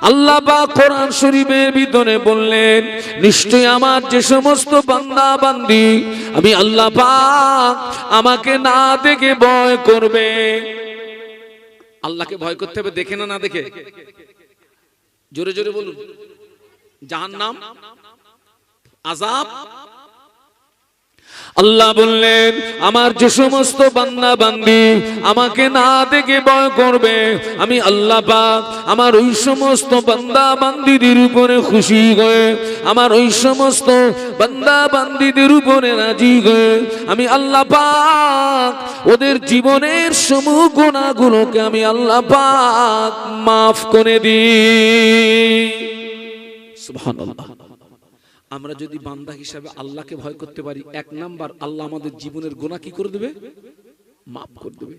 আল্লাহ পাক কোরআন শরীফের ভিতরে বললেন, নিশ্চয় আমার যে সমস্ত বান্দা বান্দি আমি আল্লাহ পাক আমাকে না দেখে ভয় করবে। আল্লাহকে ভয় করতে হবে, দেখে না না দেখে? জোরে জোরে বলুন। জাহান্নাম, আযাব। আল্লাহ বললেন, আমার যে সমস্ত বান্দা বান্দি আমাকে না দেখে ভয় করবে, আমি আল্লাহ পাক আমার ওই সমস্ত বান্দা বান্দিদের উপরে খুশি হয়ে, আমার ওই সমস্ত বান্দা বান্দিদের উপরে রাজি হয়ে আমি আল্লাহ পাক ওদের জীবনের সমূহ গুনাহগুলোকে আমি আল্লাহ পাক মাফ করে দিই। সুবহানাল্লাহ। আমরা যদি বান্দা হিসাবে আল্লাহকে ভয় করতে পারি, এক নাম্বার আল্লাহ আমাদের জীবনের গুনাহ কি করে দেবে? মাফ করে দেবে।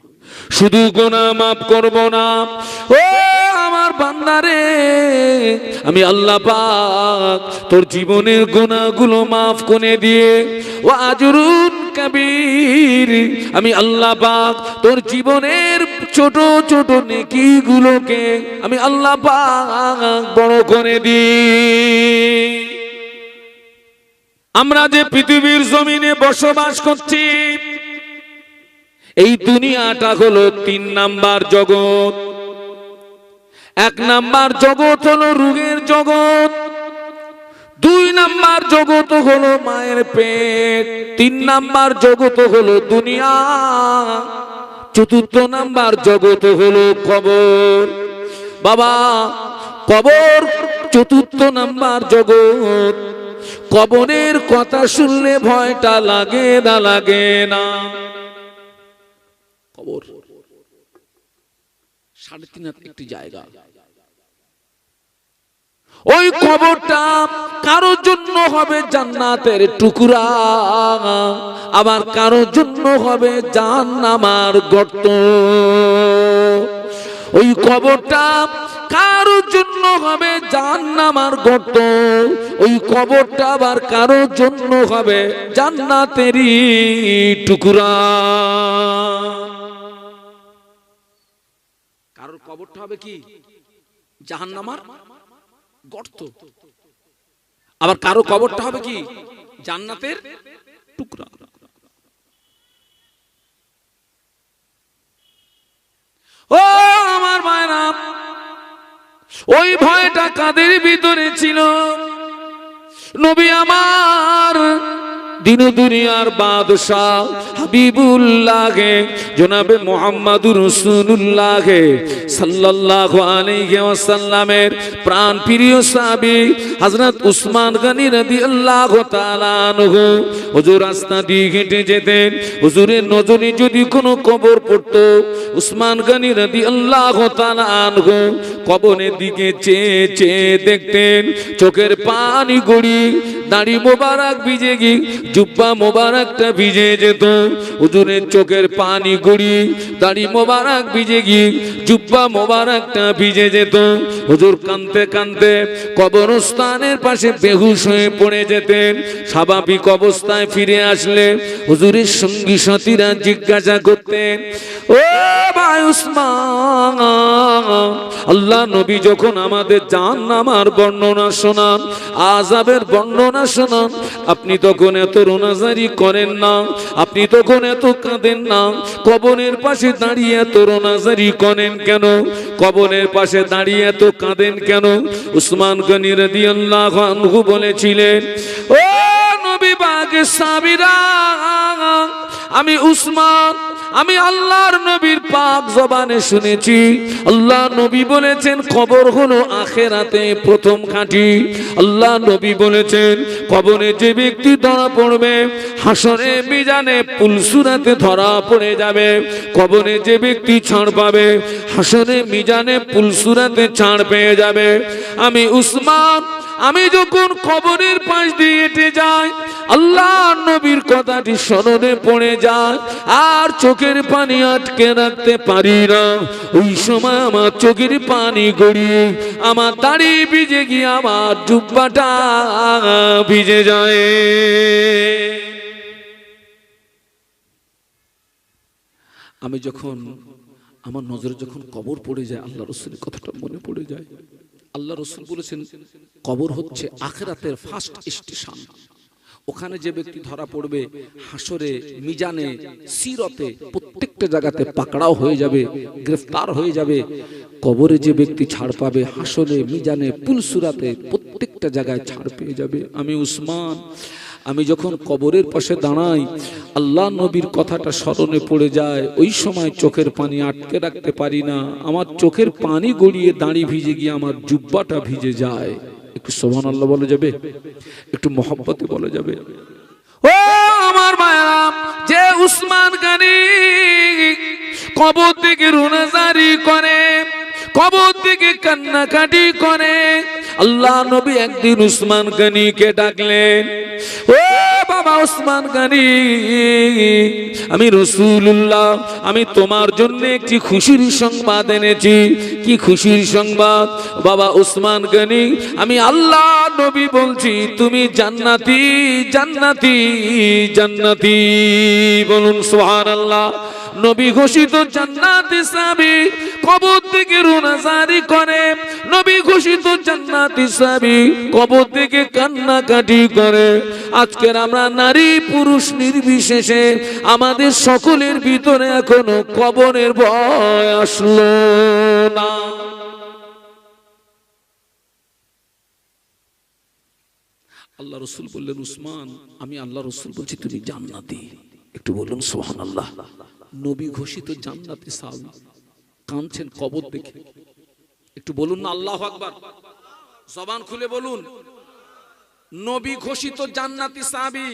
শুধু গুনাহ মাফ করব না, ও আমার বান্দারে, আমি আল্লাহ পাক তোর জীবনের গুনাহগুলো মাফ করে দিয়ে ও আজরুন কাবীর, আমি আল্লাহ পাক তোর জীবনের ছোট ছোট নেকিগুলোকে আমি আল্লাহ পাক বড় করে দিই। আমরা যে পৃথিবীর জমিনে বসবাস করছি, এই দুনিয়াটা হলো ৩ নাম্বার জগৎ। ১ নাম্বার জগৎ হলো রোগের জগৎ, ২ নাম্বার জগৎ হলো মায়ের পেট, ৩ নাম্বার জগৎ হলো দুনিয়া, ৪র্থ নাম্বার জগৎ হলো কবর। বাবা, কবর ৪র্থ নাম্বার জগৎ। কবরের কথা শুনলে ভয়টা লাগে না? লাগে না? কবর ৩.৫ হাত একটি জায়গা। ওই কবরটা কারোর জন্য হবে জান্নাতের টুকরা, আবার কারোর জন্য হবে জাহান্নামের গর্ত। ওই কবরটা কারোর জন্য হবে জাহান্নামের গর্ত, ওই কবরটা আবার কারোর জন্য হবে জান্নাতেরই টুকরা। কারোর কবরটা হবে কি? জাহান্নামের গর্ত। আবার কারো কবরটা হবে কি? জান্নাতের টুকরা। ও আমার মায়েরা, ওই ভয়টা কাদের ভিতরে ছিল? নবী আমার দিন দুনিয়ার বাদশাহ হাবিবুল্লাহ জনাবে মুহাম্মদুর রাসূলুল্লাহ সাল্লাল্লাহু আলাইহি ওয়াসাল্লামের প্রাণ প্রিয় সাহাবী হযরত উসমান গনি রাদিয়াল্লাহু তাআলা আনহু হুজুর রাস্তা দিয়ে হেঁটে যেতেন, হুজুরের নজরে যদি কোনো কবর পড়তো, উসমান গনি রাদিয়াল্লাহু তাআলা আনহু কবরের দিকে চেয়ে চেয়ে দেখতেন, চোখের পানি গড়িয়ে দাড়ি মোবারক ভিজে গিয়ে জুব্বা মোবারকটা ভিজে যেত। হুজুরের চোখের পানি গড়িয়ে দাড়ি মোবারক ভিজে গিয়ে জুব্বা মোবারকটা ভিজে যেত। হুজুর কাঁদতে কাঁদতে কবরস্থানের পাশে বেহুশ হয়ে পড়ে যেতেন। স্বাভাবিক অবস্থায় ফিরে আসলে হুজুরের সঙ্গী সাথীরা জিজ্ঞাসা করতেন, ও ভাই উসমান, আল্লাহ নবী যখন আমাদের জাহান্নামের বর্ণনা শোনান, আযাবের বর্ণনা শোনান, আপনি তখন এত রোনাজারি করেন না, আপনি তখন এত কাঁদেন না, কবরের পাশে দাঁড়িয়ে এত রোনাজারি করেন কেন? কবরের পাশে দাঁড়িয়ে এত কাঁদেন কেন? উসমান গনি রাদিয়াল্লাহু আনহু বলেছিলেন, ও নবী পাকের সাহাবীরা, আমি উসমান, আমি আল্লাহর নবীর পাক জবানে শুনেছি, আল্লাহ নবী বলেছেন কবর হলো আখিরাতে প্রথম ঘাঁটি। আল্লাহ নবী বলেছেন কবরে যে ব্যক্তি ধরা পড়বে, হাসরে মিজানে পুলসুরাতে ধরা পড়ে যাবে। কবরে যে ব্যক্তি ছাড় পাবে, হাসরে মিজানে পুলসুরাতে ছাড় পেয়ে যাবে। আমি উসমান, আমি যখন কবরের পাশ দিয়ে হেঁটে যাই, আল্লাহ নবীর কথাটি স্মরণে পড়ে যায়, আর চোখের পানি আটকে রাখতে পারি না। ওই সময় আমার চোখের পানি গড়িয়ে আমার দাড়ি ভিজে গিয়ে আমার জুব্বাটা ভিজে যায়। আমি যখন আমার নজরে যখন কবর পড়ে যায়, আল্লাহ রাসূলের কথাটা মনে পড়ে যায়। আল্লাহ রাসূল বলেছেন কবর হচ্ছে আখিরাতের ফার্স্ট স্টেশন। ওখানে যে ব্যক্তি ধরা পড়বে হাসরে, মিজানে, সিরতে প্রত্যেকটা জায়গাতে পাকড়াও হয়ে যাবে, গ্রেফতার হয়ে যাবে। কবরে যে ব্যক্তি ছাড় পাবে হাসরে, মিজানে, পুলসুরাতে প্রত্যেকটা জায়গায় ছাড় পেয়ে যাবে। আমি উসমান, আমি যখন কবরের পাশে দাঁড়াই আল্লাহ নবীর কথাটা স্মরণে পড়ে যায়, ওই সময় চোখের পানি আটকে রাখতে পারি না। আমার চোখের পানি গড়িয়ে দাঁড়ি ভিজে গিয়ে আমার জুব্বাটা ভিজে যায়। একটু সুবহানাল্লাহ বলা যাবে? একটু মহব্বতে বলা যাবে? ও আমার মায়া, যে উসমান গনি কবর থেকে রোনাজারি করে, কবর থেকে কান্নাকাটি করে, আল্লাহ নবী একদিন উসমান গনিকে ডাকলেন, ও বাবা উসমান গনি, আমি রাসূলুল্লাহ, আমি তোমার জন্য একটি খুশির সংবাদ এনেছি। কি খুশির সংবাদ? বাবা উসমান গনি, আমি আল্লাহ নবী বলছি তুমি জান্নাতি, জান্নাতি, জান্নাতি। বলুন সুবহানাল্লাহ। নবী ঘোষিত জান্নাতি সাহাবী কবর থেকে রোনাজারি করে, নবী ঘোষিত জান্নাতি সাহাবী কবর থেকে কান্নাকাটি করে। আজকের আমরা নারী পুরুষ নির্বিশেষে আমাদের সকলের ভিতরে এখনো কবরের ভয় আসলো না। আল্লাহ রাসূল বললেন, উসমান, আমি আল্লাহ রাসূল বলছি তুমি জান্নাতি। একটু বলুন সুবহানাল্লাহ। নবী ঘোষিত জান্নাতি সাহাবী কাঁদছেন কবর দেখে। একটু বলুন না আল্লাহু আকবার, জবান খুলে বলুন। নবী ঘোষিত জান্নাতি সাহাবী,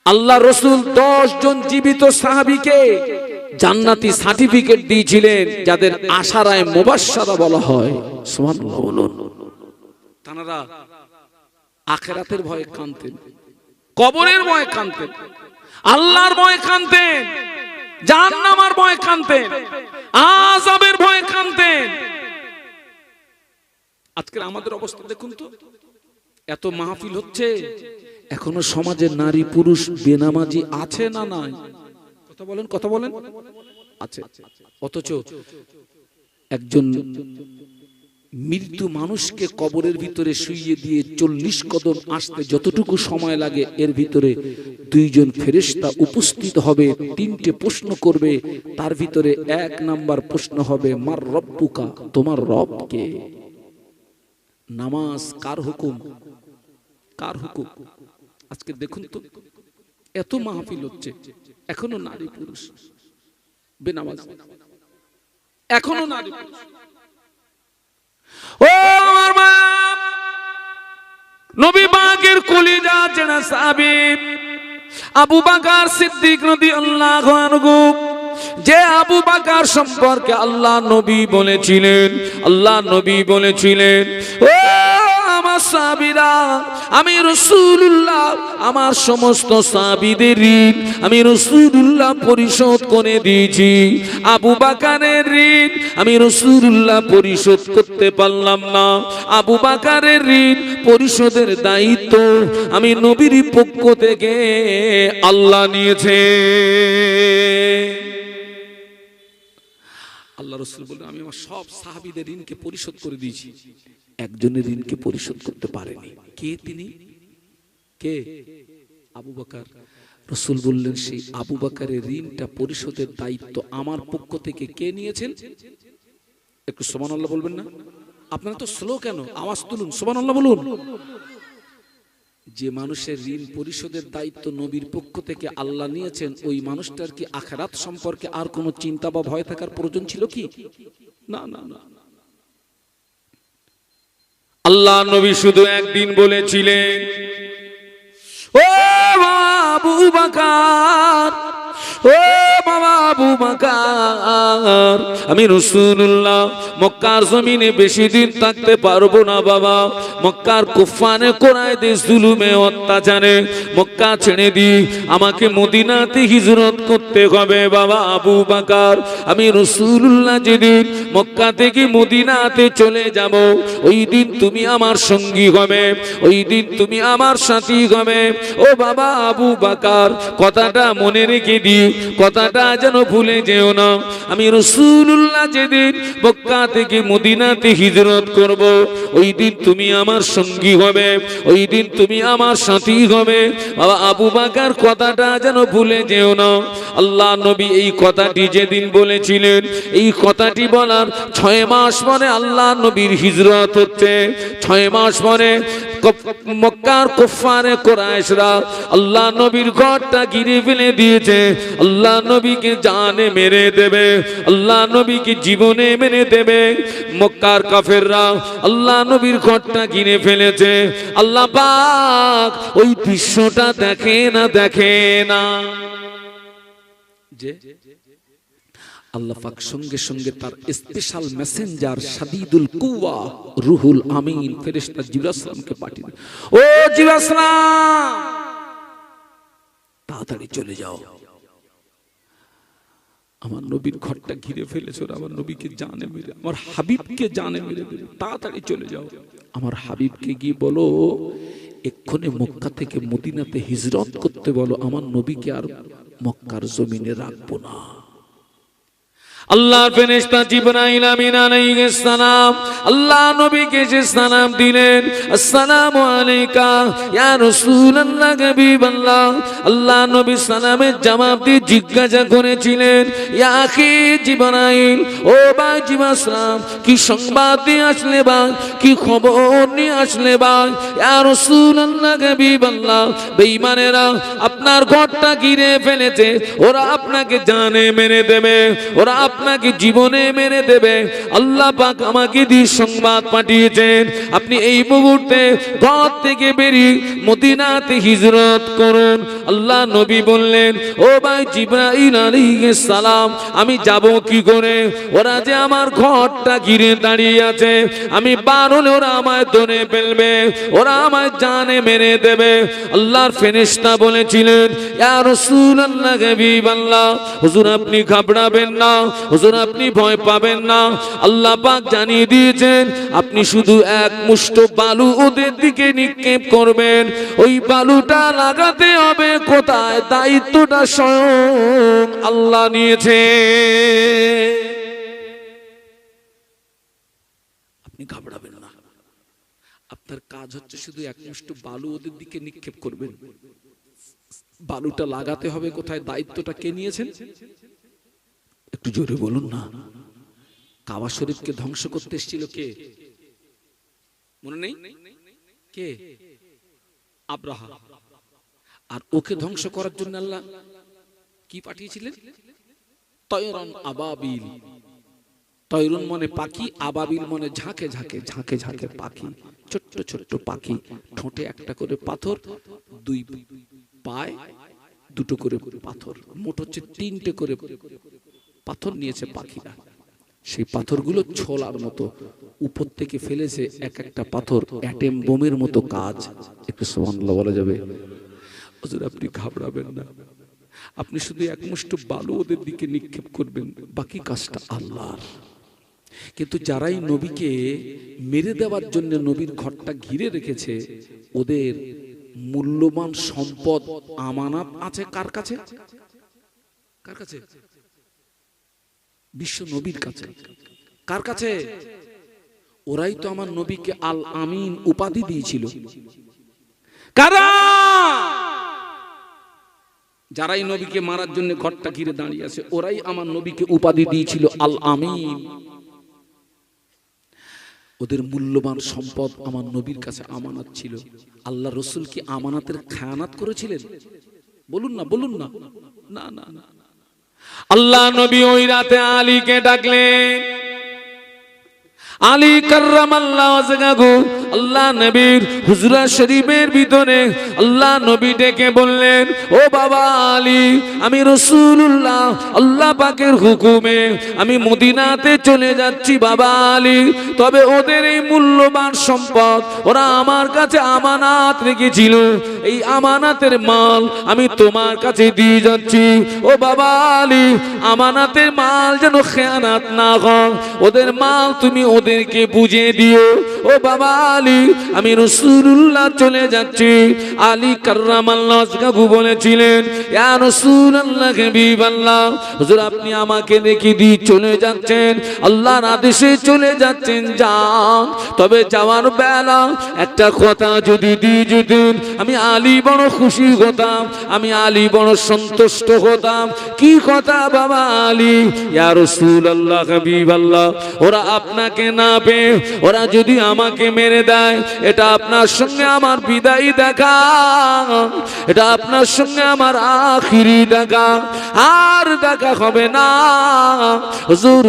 আল্লাহ রাসূল 10 জন জীবিত সাহাবীকে জান্নাতি সার্টিফিকেট দিয়েছিলেন, যাদের আশারায়ে মুবাশশারা বলা হয়। সুবহানাল্লাহ বলুন। তারা আখিরাতের ভয়ে কাঁদতেন, কবরের ভয়ে কাঁদতেন, আল্লাহর ভয়ে কাঁদতেন, জাহান্নামের ভয়ে কাঁদতেন, আযাবের ভয়ে কাঁদতেন। আজকের আমাদের অবস্থা দেখুন তো, এত মাহফিল হচ্ছে, এখনো সমাজে নারী পুরুষ বেনামাজি আছে না নাই? কথা বলেন, কথা বলেন। আছে। অথচ একজন মৃত্যু মানুষকে কবরের ভিতরে শুইয়ে দিয়ে 40 কদম আসতে যতটুকু সময় লাগে, এর ভিতরে 2 জন ফেরেশতা উপস্থিত হবে, 3টে প্রশ্ন করবে। তার ভিতরে 1 নাম্বার প্রশ্ন হবে, মার রব্বুকা, তোমার রব কে? নামাজ কার হুকুম? কার হুকুম? আজকে দেখুন তো, এত মাহফিল হচ্ছে, এখনো নারী পুরুষ বেনামাজ, এখনো নারী পুরুষ। ও আমার মা, নবী পাকের কলিজা চেনা সাহাবী আবু বকর সিদ্দিক রাদিয়াল্লাহু আনহু, যে আবু বকর সম্পর্কে আল্লাহ নবী বলেছিলেন, আল্লাহ নবী বলেছিলেন, ও আমার সাহাবীরা, আমি রাসূলুল্লাহ আমার সমস্ত সাহাবীদের ঋণ আমি রাসূলুল্লাহ পরিশোধ করে দিয়েছি। আবু বকরের ঋণ আমি রাসূলুল্লাহ পরিশোধ করতে পারলাম না। আবু বকরের ঋণ পরিশোধের দায়িত্ব আমি নবীর পক্ষ থেকে আল্লাহ নিয়েছে। আল্লাহ রাসূল বলেন, আমি আমার সব সাহাবীদের ঋণকে পরিশোধ করে দিয়েছি, একজনের ঋণকে পরিশোধ করতে পারেনি। কে তিনি? কে? আবু বকর। রাসূল বললেন, সেই আবু বকরের ঋণটা পরিশোধের দায়িত্ব আমার পক্ষ থেকে কে নিয়েছেন? একটু সুবহানাল্লাহ বলবেন না? আপনারা তো স্লো কেন? আওয়াজ তুলুন, সুবহানাল্লাহ বলুন। যে মানুষের ঋণ পরিশোধের দায়িত্ব নবীর পক্ষ থেকে আল্লাহ নিয়েছেন, ওই মানুষটার কি আখিরাত সম্পর্কে আর কোনো চিন্তা বা ভয় থাকার প্রয়োজন ছিল কি? না না না। আল্লাহ নবী শুধু একদিন বলেছিলেন, ও আবু বকর, ও বাবা আবু বকর, আমি রাসূলুল্লাহ মক্কার জমিনে বেশি দিন থাকতে পারবো না বাবা। মক্কার কুফফারে কুরাইশদের জুলুমে অত্যাচারে মক্কা ছেড়ে দি, আমাকে মদিনাতে হিজরত করতে হবে বাবা আবু বকর। আমি রাসূলুল্লাহ যেদিন মক্কা থেকে মদিনাতে চলে যাব, ওই দিন তুমি আমার সঙ্গী হবে, ওই দিন তুমি আমার সাথী হবে। ও বাবা আবু বকর, কথাটা মনে রেখে দি, কথাটা যেন ভুলে যেও না। আমি রাসূলুল্লাহ যেদিন মক্কা থেকে মদিনাতে হিজরত করব, ওই দিন তুমি আমার সঙ্গী হবে, ওই দিন তুমি আমার সাথী হবে। বাবা আবু বকর কথাটা যেন ভুলে যেও না। আল্লাহ নবী এই কথাটি যেদিন বলেছিলেন, এই কথাটি বলার 6 মাস পরে আল্লাহ নবীর হিজরত হচ্ছে। 6 মাস পরে মক্কার কুফারে কুরাইশরা আল্লাহ নবীর ঘরটা ঘিরে ফেলে দিয়েছে। আল্লাহ নবীকে জানে মেরে দেবে, আল্লাহ নবীকে জীবনে মেরে দেবে। মক্কার কাফেররা আল্লাহ নবীর ঘরটা ঘিরে ফেলেছে। আল্লাহ পাক ওই দৃশ্যটা দেখে না যে আল্লাহ পাক সঙ্গে সঙ্গে তার স্পেশাল মেসেঞ্জার শাদীদুল কুওয়া রুহুল আমিন ফেরেশতা জিবরাইল সালামকে পাঠিয়ে দেন। ও জিবরাইল সালাম, তাড়াতাড়ি চলে যাও, আমার নবীর ঘরটা ঘিরে ফেলেছে, আমার নবীকে জানে মেরে, আমার হাবিবকে জানে মেরে দেবে, তাড়াতাড়ি চলে যাও। আমার হাবিবকে গিয়ে বলো এক্ষুনি মক্কা থেকে মদিনাতে হিজরত করতে বলো, আমার নবীকে আর মক্কার জমিনে রাখবো না। আল্লাহর ফেরেশতা জিবরাইল আমিন আলাইহিস সালাম আল্লাহ নবীকে যে সালাম দিলেন, আসসালামু আলাইকা ইয়া রাসূলুল্লাহ হাবিবাল্লাহ। আল্লাহ নবী সালামের জবাব দিয়ে জিজ্ঞাসা করেছিলেন, ইয়া আখি জিবরাইল, ও ভাই জিবরাইল সালাম, কি সংবাদ দিয়ে আসলে ভাই, কি খবর নিয়ে আসলে ভাই? ইয়া রাসূলুল্লাহ হাবিবাল্লাহ, বেঈমানেরা আপনার ঘরটা ঘিরে ফেলেছে, ওরা আপনাকে জানে মেরে দেবে, ওরা আপনাকে জীবনে মেরে দেবে। আল্লাহ পাক আমাকে দিয়ে সংবাদ পাঠিয়েছেন, আপনি এই মুহূর্তে ঘর থেকে বেরিয়ে মদিনাতে হিজরত করুন। আল্লাহ নবী বললেন, ও ভাই জিবরাইল আলাইহিস সালাম, আমি যাব কি করে? ওরা যে আমার ঘরটা ঘিরে দাঁড়িয়ে আছে, আমি বার হলে ওরা আমায় ধরে ফেলবে, ওরা আমায় জানে মেরে দেবে। আল্লাহর ফেরেশতা বলেছিলেন, ইয়া রাসূলুল্লাহ হাবিবাল্লাহ, হুজুর আপনি ঘাবড়াবেন না, হুজুর আপনি ভয় পাবেন না। আল্লাহ পাক জানিয়ে দিয়েছেন, আপনি শুধু এক মুষ্ঠ বালু ওদের দিকে নিক্ষেপ করবেন। ওই বালুটা লাগাতে হবে কোথায়? দায়িত্বটা স্বয়ং আল্লাহ নিয়েছে। আপনি ঘাবড়াবেন না, আপনার কাজ হচ্ছে শুধু এক মুষ্ঠ বালু ওদের দিকে নিক্ষেপ করবেন। বালুটা লাগাতে হবে কোথায়? দায়িত্বটা কে নিয়েছেন? একটু জোরে বলুন না। কাবা শরীফকে ধ্বংস করতে এসেছিল কে? মনে নেই? কে? আব্রাহা। আর ওকে ধ্বংস করার জন্য আল্লাহ কি পাঠিয়েছিলেন? তয়রন আবাবিল। তয়রুন মানে পাখি, আবাবিল মানে ঝাঁকে ঝাঁকে ঝাঁকে ঝাঁকে পাখি, ছোট্ট ছোট্ট পাখি, ঠোঁটে একটা করে পাথর, দুই পায় দুটো করে পাথর, মোট হচ্ছে 3টে করে পাথর নিয়েছে পাখিরা। সেই পাথরগুলো ছোলার মতো উপর থেকে ফেলেছে, এক একটা পাথর অ্যাটম বোমের মতো কাজ। একটু সুবহানাল্লাহ বলা যাবে? হুজুর আপনি ঘাবড়াবেন না, আপনি শুধু এক মুষ্ঠ বালু ওদের দিকে নিক্ষেপ করবেন, বাকি কাজটা আল্লাহর। কিন্তু যারাই নবীকে মেরে দেওয়ার জন্য নবীর ঘরটা ঘিরে রেখেছে, ওদের মূল্যবান সম্পদ আমানত আছে কার কাছে? কার কাছে? বিশ্ব নবীর কাছে। কার কাছে? ওরাই তো আমার নবীকে আল আমিন উপাধি দিয়েছিল। কারা? যারাই নবীকে মারার জন্য ঘরটা ঘিরে দাঁড়িয়ে আছে, ওরাই আমার নবীকে উপাধি দিয়েছিল আল আমিন। ওদের মূল্যবান সম্পদ আমার নবীর কাছে আমানত ছিল। আল্লাহ রসুল কি আমানতের খেয়ানত করেছিলেন? বলুন না, বলুন না। না না না। আল্লাহ নবী ওই রাতে আলীকে ডাকলেন। আলী কাররামাল্লাহু ওয়াজহাহু আল্লাহ নবীর হুজরা শরীফের ভিতরে আল্লাহ নবী ডেকে বললেন, ও বাবা আলী, আমি রাসূলুল্লাহ আল্লাহ পাকের হুকুমে আমি মদিনাতে চলে যাচ্ছি বাবা আলী। তবে ওদের এই মূল্যবান সম্পদ ওরা আমার কাছে আমানত রেখেছিল, এই আমানতের মাল আমি তোমার কাছে দিয়ে যাচ্ছি। ও বাবা আলী, আমানতের মাল যেন খেয়ানত না হয়, ওদের মাল তুমি ওদেরকে বুঝিয়ে দিও। ও বাবা আলী, আমি রাসূলুল্লাহ চলে যাচ্ছি। আলী কাররামাল্লাহু ওয়াজহাহু বলেছিলেন, ইয়া রাসূলুল্লাহ হাবিবাল্লাহ, হুজুর আপনি আমাকে রেখে দিয়ে চলে যাচ্ছেন, আল্লাহর আদেশে চলে যাচ্ছেন, যান। তবে যাওয়ার বেলা একটা কথা যদি দিয়ে যেতেন, আমি আলী বড় খুশি হতাম, আমি আলী বড় সন্তুষ্ট হতাম। কি কথা বাবা আলী? ইয়া রাসূলুল্লাহ হাবিবাল্লাহ, ওরা আপনাকে না পেয়ে ওরা যদি আমাকে মেরে দেয়, এটা আপনার সঙ্গে আমার বিদায় দেখা, এটা আপনার সঙ্গে আমার আখিরি দেখা, আর দেখা হবে না। হুজুর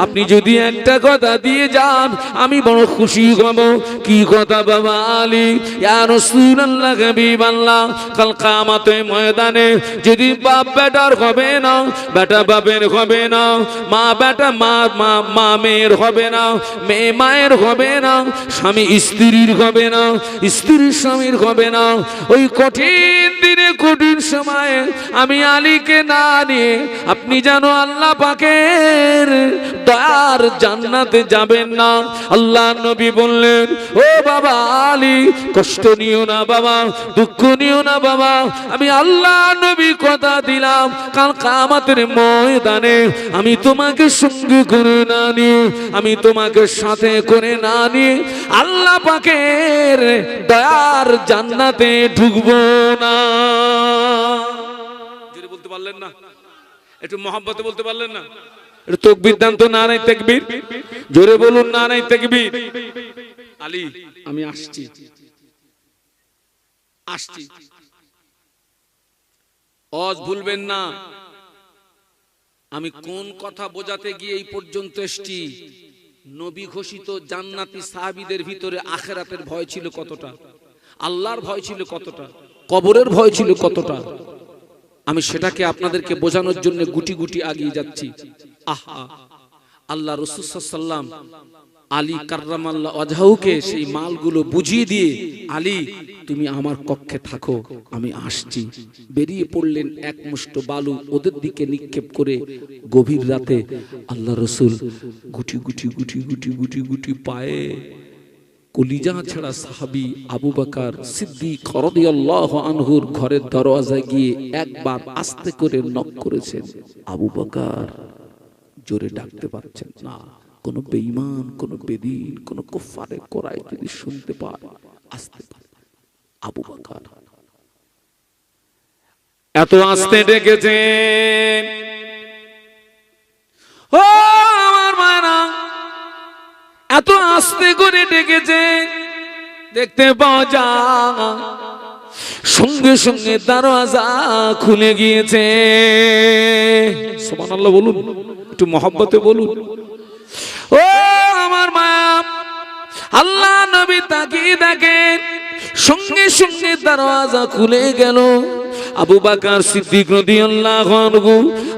আপনি যদি একটা কথা দিয়ে যান, আমি বড় খুশি হব। কি কথা বাবা আলী? ইয়া রাসূলুল্লাহ হাবিবাল্লাহ, কাল কিয়ামতের ময়দানে যদি বাপ বেটার হবে না, বেটা বাপের হবে না, মা বেটা মা মেয়ের হবে না, মেয়ে মায়ের হবে না, স্বামী স্ত্রীর হবে না, স্ত্রী স্বামীর হবে না, ওই কঠিন দিনে কঠিন সময়ে আমি আলীকে না নিয়ে আপনি জানো আল্লাহ পাকের দয়ার জান্নাতে যাবেন না। আল্লাহ নবী বললেন, ও বাবা আলী, কষ্ট নিও না বাবা, দুঃখ নিও না বাবা, আমি আল্লাহ নবী কথা দিলাম, কাল কিয়ামতের ময়দানে আমি তোমাকে সঙ্গে করে না নিয়ে, আমি তোমাকে সাথে করে না নিয়ে আল্লাহ পাকের দয়ার জান্নাতে ঢুকবো না। জোরে বলতে পারলেন না? একটু মহব্বতে বলতে পারলেন না? একটু তাকবীর দান তো, নারায়ে তাকবীর, জোরে বলুন নারায়ে তাকবীর। আলী আমি আসছি, আসছি, আজ ভুলবেন না আমি কোন কথা বোঝাতে গিয়ে এই পর্যন্ত এসেছি। নবী ঘোষিত জান্নাতি সাহাবীদের ভিতরে আখিরাতের ভয় ছিল কতটা, আল্লাহর ভয় ছিল কতটা, কবরের ভয় ছিল কতটা, আমি সেটাকে আপনাদেরকে বোঝানোর জন্য গুটি গুটি আগিয়ে যাচ্ছি। আহা, আল্লাহ রাসূল সাল্লাল্লাহু আলাইহি ওয়াসাল্লাম আলী কাররামাল্লাহু ওয়াজহাহুকে সেই মালগুলো বুঝিয়ে দিয়ে, আলী তুমি আমার কক্ষে থাকো, আমি আসছি। বেরিয়ে পড়লেন, এক মুষ্ট বালু ওদের দিকে নিক্ষেপ করে। গভীর রাতে আল্লাহ রাসূল গুটি গুটি গুটি গুটি গুটি গুটি পায়ে কলিজা ছাড়া সাহাবী আবু বকর সিদ্দিক রাদিয়াল্লাহু আনহুর ঘরের দরওয়াজায় গিয়ে একবার আস্তে করে নক করেছেন। আবু বকর জোরে ডাকতে পারছেন না। কোন বেঈমান, কোন বেদিন, কোন কুফারে কোরাইশ যদি শুনতে পায়, আস্তে আবু বকর এত আস্তে ডেকেছেন, ও আমার মায়েরা, এত আস্তে করে ডেকেছেন, দেখতে পাওয়া যায় সঙ্গে সঙ্গে দরওয়াজা খুলে গিয়েছে। সুবহানাল্লাহ বলুন, একটু মহব্বতে বলুন। ও আমার মা, আল্লাহ নবী তাকিয়ে দেখেন, সঙ্গে সঙ্গে দরওয়াজা খুলে গেল। আবু বকর সিদ্দিক রাদিয়াল্লাহু আনহু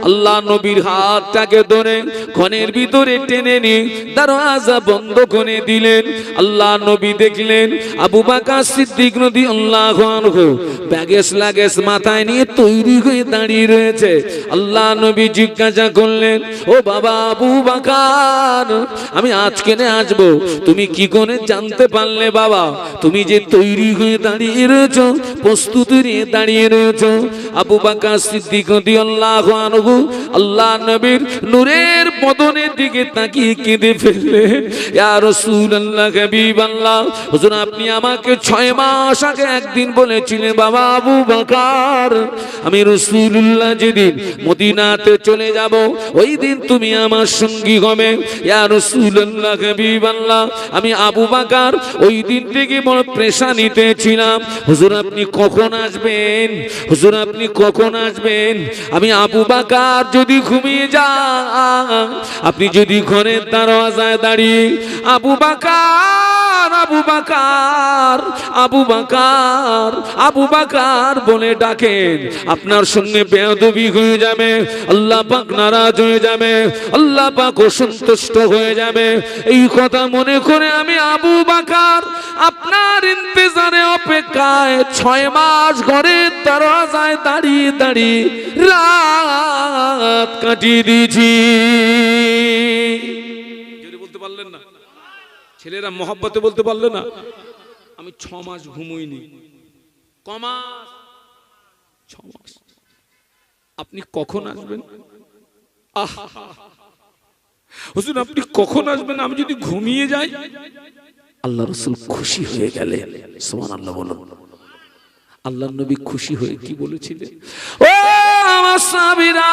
আল্লাহ নবীর হাতটাকে ধরে ঘরের ভিতরে টেনে নিয়ে দরওয়াজা বন্ধ করে দিলেন। আল্লাহ নবী দেখলেন আবু বকর সিদ্দিক রাদিয়াল্লাহু আনহু ব্যাগেজ লাগেজ মাথায় নিয়ে তৈরি হয়ে দাঁড়িয়ে রয়েছে। আল্লাহ নবী জিজ্ঞাসা করলেন, ও বাবা আবু বকর, আমি আজকে আসবো, তুমি কি করে জানতে পারলে বাবা? তুমি যে তৈরি হয়ে দাঁড়িয়ে রয়েছো, প্রস্তুতি নিয়ে দাঁড়িয়ে রয়েছো। আবু বকর সিদ্দিক রাদিয়াল্লাহু আনহু আল্লাহ নবীর নূরের বদনের দিকে তাকিয়ে কেঁদে ফেললেন, ইয়া রাসূলুল্লাহ হাবিবাল্লাহ, হুজুর আপনি আমাকে 6 মাস আগে একদিন বলেছিলেন বাবা আবু বকর, আমি রাসূলুল্লাহ যেদিন মদিনাতে চলে যাব ওই দিন তুমি আমার সঙ্গী হবে। ইয়া রাসূলুল্লাহ হাবিবাল্লাহ, আমি আবু বকর ওই দিন থেকে বড় পেরেশানিতে ছিলাম। হুজুর আপনি কখন আসবেন? হুজুর আপনি কখন আসবেন? আমি আবু বকর যদি ঘুমিয়ে যান, আপনি যদি ঘরের দরওয়াজায় দাঁড়িয়ে আবু বকর আবু বকর আবু বকর আবু বকর বলে ডাকেন, আপনার সঙ্গে বেয়াদবি হয়ে যাবে, আল্লাহ পাক নারাজ হয়ে যাবে, আল্লাহ পাক অসন্তুষ্ট হয়ে যাবে। এই কথা মনে করে আমি আবু বকর আপনার ইন্তজারে অপেক্ষায় 6 মাস ঘরের দরওয়াজায় দাঁড়িয়ে দাঁড়িয়ে রাত কাটিয়ে দিয়েছি। যদি বলতে পারলেন না, ছেলেরা মহব্বতে বলতে পারলো না, আমি 6 মাস ঘুমোইনি। কমাস 6 মাস। আপনি কখন আসবেন? হুজুর আপনি কখন আসবেন? আমি যদি ঘুমিয়ে যাই। আল্লাহ রাসূল খুশি হয়ে গেলেন। সুবহানাল্লাহ বলুন। আল্লাহর নবী খুশি হয়ে কি বলেছিলেন? ও আমার সাহাবীরা,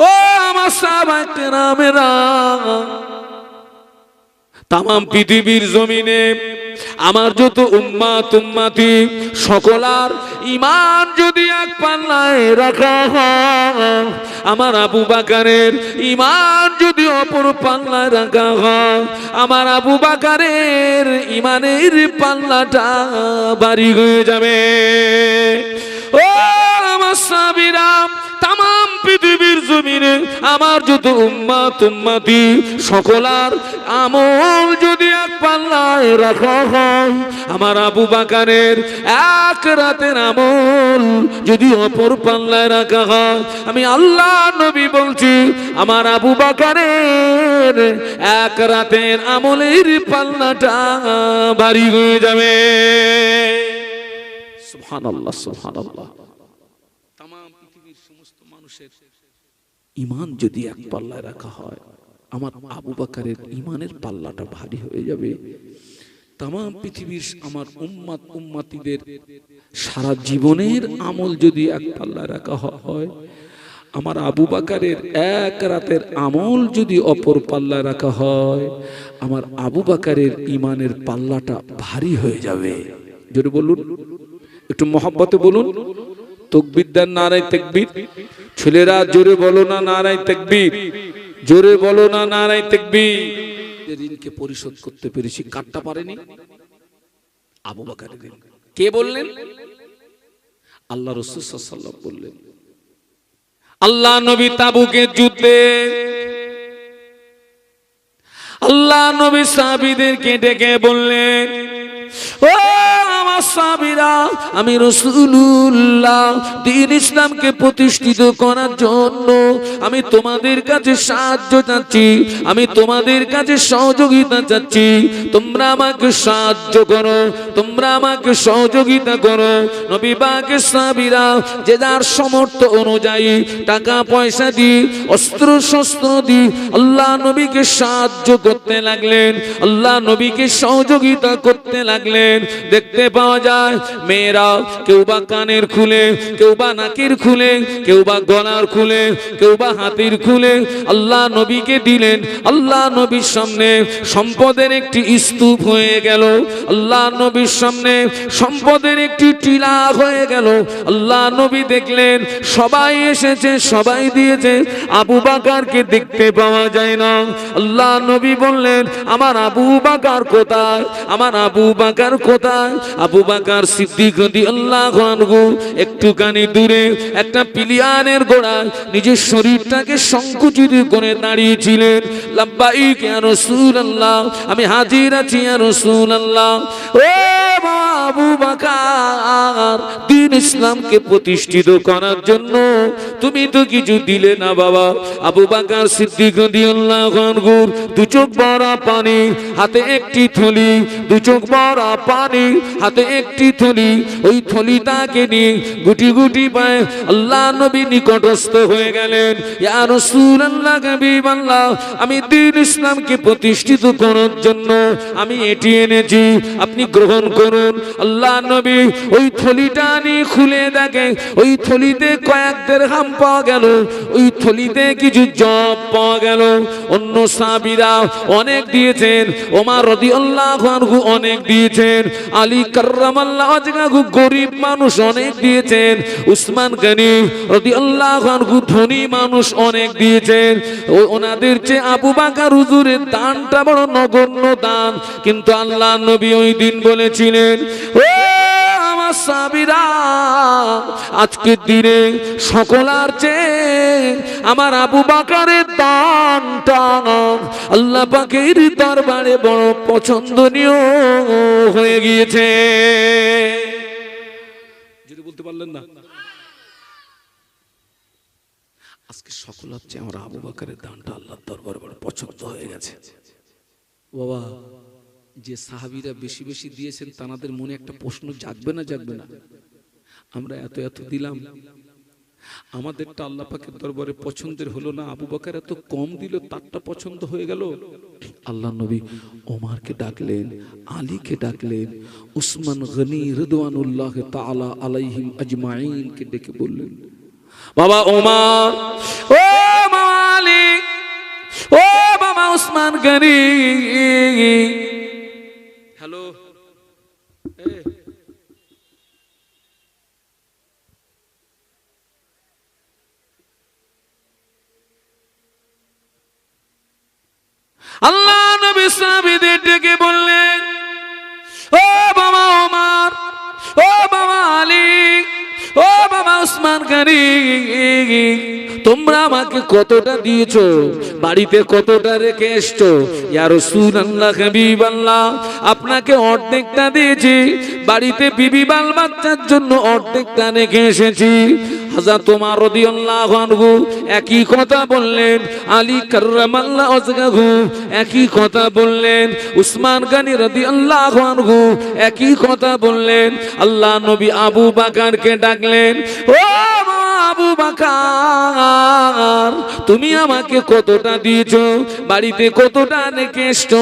ও আমার সাহাবায়ে কেরামেরা, তামাম পৃথিবীর জমিনে আমার যত উম্মাত উম্মতি সকলার ঈমান যদি এক পাল্লায় রাখা হয়, আমার আবু বকরের ঈমান যদি অপর পাল্লায় রাখা হয়, আমার আবু বকরের ঈমানের পাল্লাটা ভারী হয়ে যাবে। ও আমার সাহাবীরা, তামাম পৃথিবীর জমিনে আমার যত উম্মাত উম্মতি সকলার আমল যদি এক পাল্লায় রাখা হয়, আমার আবু বকরের এক রাতের আমল যদি অপর পাল্লায় রাখা হয়, আমি আল্লাহ নবী বলছি আমার আবু বকরের এক রাতের আমলের পাল্লাটা ভারী হয়ে যাবে। সুবহানাল্লাহ সুবহানাল্লাহ। তামাম পৃথিবীর সমস্ত মানুষের ঈমান যদি এক পাল্লায় রাখা হয়, আমার আবু বকরের ঈমানের পাল্লাটা ভারী হয়ে যাবে। তামাম পৃথিবীর আমার উম্মাত উম্মতিদের সারা জীবনের আমল যদি এক পাল্লায় রাখা হয়, আমার আবু বকরের এক রাতের আমল যদি অপর পাল্লায় রাখা হয়, আমার আবু বকরের ঈমানের পাল্লাটা ভারী হয়ে যাবে। জোরে বলুন, একটু মহব্বতে বলুন। তাকবীর দেন, নারায়ে তাকবীর। ছেলেরা জোরে বলো না নারায়ে তাকবীর, জোরে বলো না নারায়ে তাকবীর। ঋণকে পরিশোধ করতে পেরেছি, কাটতে পারেনি আবু বকরের ঋণ। কে বললেন? আল্লাহ রাসূল সাল্লাল্লাহু আলাইহি ওয়াসাল্লাম বললেন। আল্লাহ নবী তাবুকের যুদ্ধে আল্লাহ নবী সাহাবীদেরকে ডেকে বললেন, ও আমার সাহাবীরা, আমি রাসূলুল্লাহ দ্বীন ইসলামকে প্রতিষ্ঠিত করার জন্য আমি তোমাদের কাছে সাহায্য চাচ্ছি, আমি তোমাদের কাছে সহযোগিতা চাচ্ছি। তোমরা আমাকে সাহায্য করো, তোমরা আমাকে সহযোগিতা করো। নবী পাকের সাহাবীরা যে যার সামর্থ্য অনুযায়ী টাকা পয়সা দিয়ে, অস্ত্র শস্ত্র দিয়ে আল্লাহ নবীকে সাহায্য করতে লাগলেন, আল্লাহ নবীকে সহযোগিতা করতে লাগলেন। দেখতে পাওয়া যায় মেয়েরা কেউ বা কানের খুলে, কেউ বা নাকের খুলে, কেউ বা গলার খুলে, কেউ বা হাতের খুলে আল্লাহ নবীকে দিলেন। আল্লাহ নবীর সামনে সম্পদের একটি স্তূপ হয়ে গেল, আল্লাহ নবীর সামনে সম্পদের একটি টিলা হয়ে গেল। আল্লাহ নবী দেখলেন সবাই এসেছে, সবাই দিয়েছে, আবু বকরকে দেখতে পাওয়া যায় না। আল্লাহ নবী বললেন, আমার আবু বকর কোথায়? আমার আবু বকর কোথায়? আবু বকর সিদ্দিক রাদিয়াল্লাহু আনহু একটুখানি দূরে একটা পিলিয়ানের গোড়ায় নিজের শরীরটাকে সংকুচিত করে দাঁড়িয়েছিলেন। লাব্বাইক ইয়া রাসূলুল্লাহ, আমি হাজির আছি ইয়া রাসূলুল্লাহ। ও আবু বকর, দ্বীন ইসলামকে প্রতিষ্ঠিত করার জন্য তুমি তো কিছু দিলে না বাবা। আবু বকর সিদ্দিক রাদিয়াল্লাহু আনহু দু চোখ ভরা পানি, হাতে একটি থলি, দু চোখ ভরা পানি, হাতে একটি থলি, ওই থলিটাকে নিয়ে গুটি গুটি পায়ে আল্লাহ নবী নিকটস্থ হয়ে গেলেন। ইয়া রাসূলুল্লাহ, হাবিবাল্লাহ, আমি দ্বীন ইসলামকে প্রতিষ্ঠিত করার জন্য আমি এটি এনেছি, আপনি গ্রহণ করুন। আল্লাহ নবী ওই থলিটা নিয়ে খুলে দেখে ওই থলিতে কয়েক দিরহাম পাওয়া গেল, ওই থলিতে কিছু জব পাওয়া গেল। অন্য সাহাবীরা অনেক দিয়েছেন, ওমর রাদিয়াল্লাহু আনহু অনেক দিয়েছেন, আলী কাররামাল্লাহু ওয়াজহাহু গরীব মানুষ অনেক দিয়েছেন, উসমান গনি রাদিয়াল্লাহু আনহু ধনী মানুষ অনেক দিয়েছেন। ওনাদের চেয়ে আবু বকর হুজুরের দানটা বড় নগণ্য দান। কিন্তু আল্লাহ নবী ওই দিন বলেছিলেন, ও আমার সাহাবীরা, আজকের দিনে সকলার চেয়ে আমার আবু বকরের দানটা আল্লাহ পাকের দরবারে বড় পছন্দনীয় হয়ে গিয়েছে। যদি বলতে পারলেন না, আজকে সকলার চেয়ে আমার আবু বকরের দানটা আল্লাহর দরবারে বড় পছন্দ হয়ে গেছে। বাবা যে সাহাবীরা বেশি বেশি দিয়েছেন তাদের মনে একটা প্রশ্ন জাগবে না জাগবে না? আমরা এত এত দিলাম, আমাদেরটা আল্লাহ পাকের দরবারে পছন্দের হলো না, আবু বকর এত কম দিল তারটা পছন্দ হয়ে গেল। আল্লাহ নবী ওমরকে ডাকলেন, আলীকে ডাকলেন, উসমান গনি রিদওয়ানুল্লাহ তাআলা আলাইহিম আজমাইন কে ডেকে বললেন, বাবা ওমর, ও বাবা আলী, ও বাবা উসমান গনি, হ্যালো, আল্লাহ নবী সাহাবীদের ডেকে বললেন, ও বাবা ওমর, ও বাবা আলী, ও বাবা উসমান গনি, তোমরা আমাকে কতটা দিয়েছো, বাড়িতে কতটা রেখে এসছো? ইয়া রাসূলুল্লাহ, হাবিবাল্লাহ, আপনাকে অর্ধেকটা দিয়েছি, বাড়িতে বিবি বাল বাচ্চার জন্য অর্ধেকটা রেখে এসেছি। হযরত ওমর রাদিয়াল্লাহু আনহু একই কথা বললেন, আলী কাররামাল্লাহু ওয়াজহাহু একই কথা বললেন, উসমান গনি রাদিয়াল্লাহু আনহু একই কথা বললেন। আল্লাহ নবী আবু বকরকে ডাকলেন, ও আবু বকর, তুমি আমাকে কতটা দিয়েছো, বাড়িতে কতটা রেখে এসছো?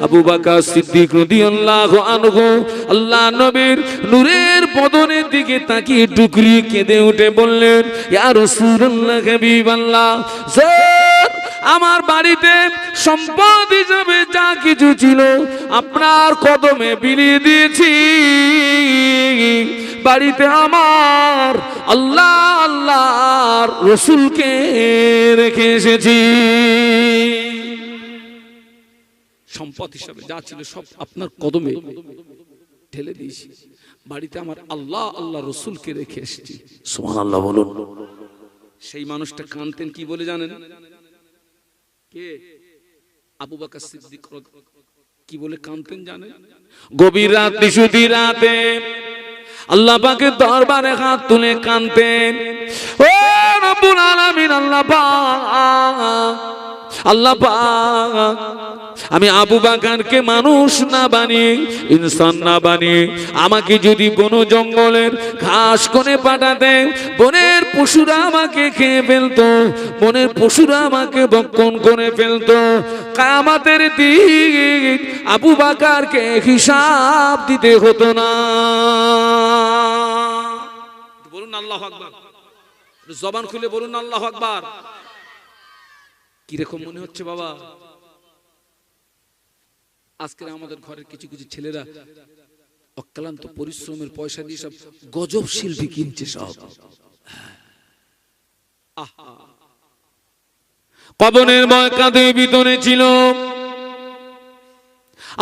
আবু বকর সিদ্দিক রাদিয়াল্লাহু আনহু আল্লাহ নবীর নূরের বদনের দিকে তাকিয়ে টুকরি কেঁদে উঠে বললেন, ইয়া রাসূলুল্লাহ, হাবিবাল্লাহ, স্যার, আমার বাড়িতে সম্পদ হিসেবে যা কিছু ছিল আপনার কদমে বিলিয়ে দিয়েছি, বাড়িতে আমার আল্লাহ আল্লাহর রাসূলকে রেখে এসেছি। সম্পদ হিসাবে যা ছিল সব আপনার কদমে ঢেলে দিয়েছি, বাড়িতে আমার আল্লাহ আল্লাহ রাসূলকে রেখে এসেছি। সুবহানাল্লাহ বলুন। সেই মানুষটা কাঁদতেন কি বলে জানেন? কে? আবু বকর সিদ্দিক। কি বলে কাঁদতেন জানেন? গভীর রাত, নিশুতি রাতে আল্লাহ পাকের দরবারে হাত তুলে কাঁদতেন, ও রব্বুল আলামিন, আল্লাহ পাক, আল্লাহ পাক, আমি আবু বকরকে মানুষ না বানিয়ে, ইনসান না বানিয়ে, আমাকে যদি বন জঙ্গলের ঘাস কোণে পাঠাতেন, বনের পশুরা আমাকে খেয়ে ফেলতো, বনের পশুরা আমাকে ভক্ষণ করে ফেলতো, কিয়ামতের দিন আবু বকরকে হিসাব দিতে হতো না। বলুন আল্লাহু আকবার, জবান খুলে বলুন আল্লাহু আকবার। কিরকম মনে হচ্ছে বাবা? আজকে আমাদের ঘরের কিছু কিছু ছেলেরা অক্লান্ত পরিশ্রমের পয়সা দিয়ে সব গজব শিল্পী কিনছে সব। কবরের ভয় কাঁধে ভিতরে ছিল,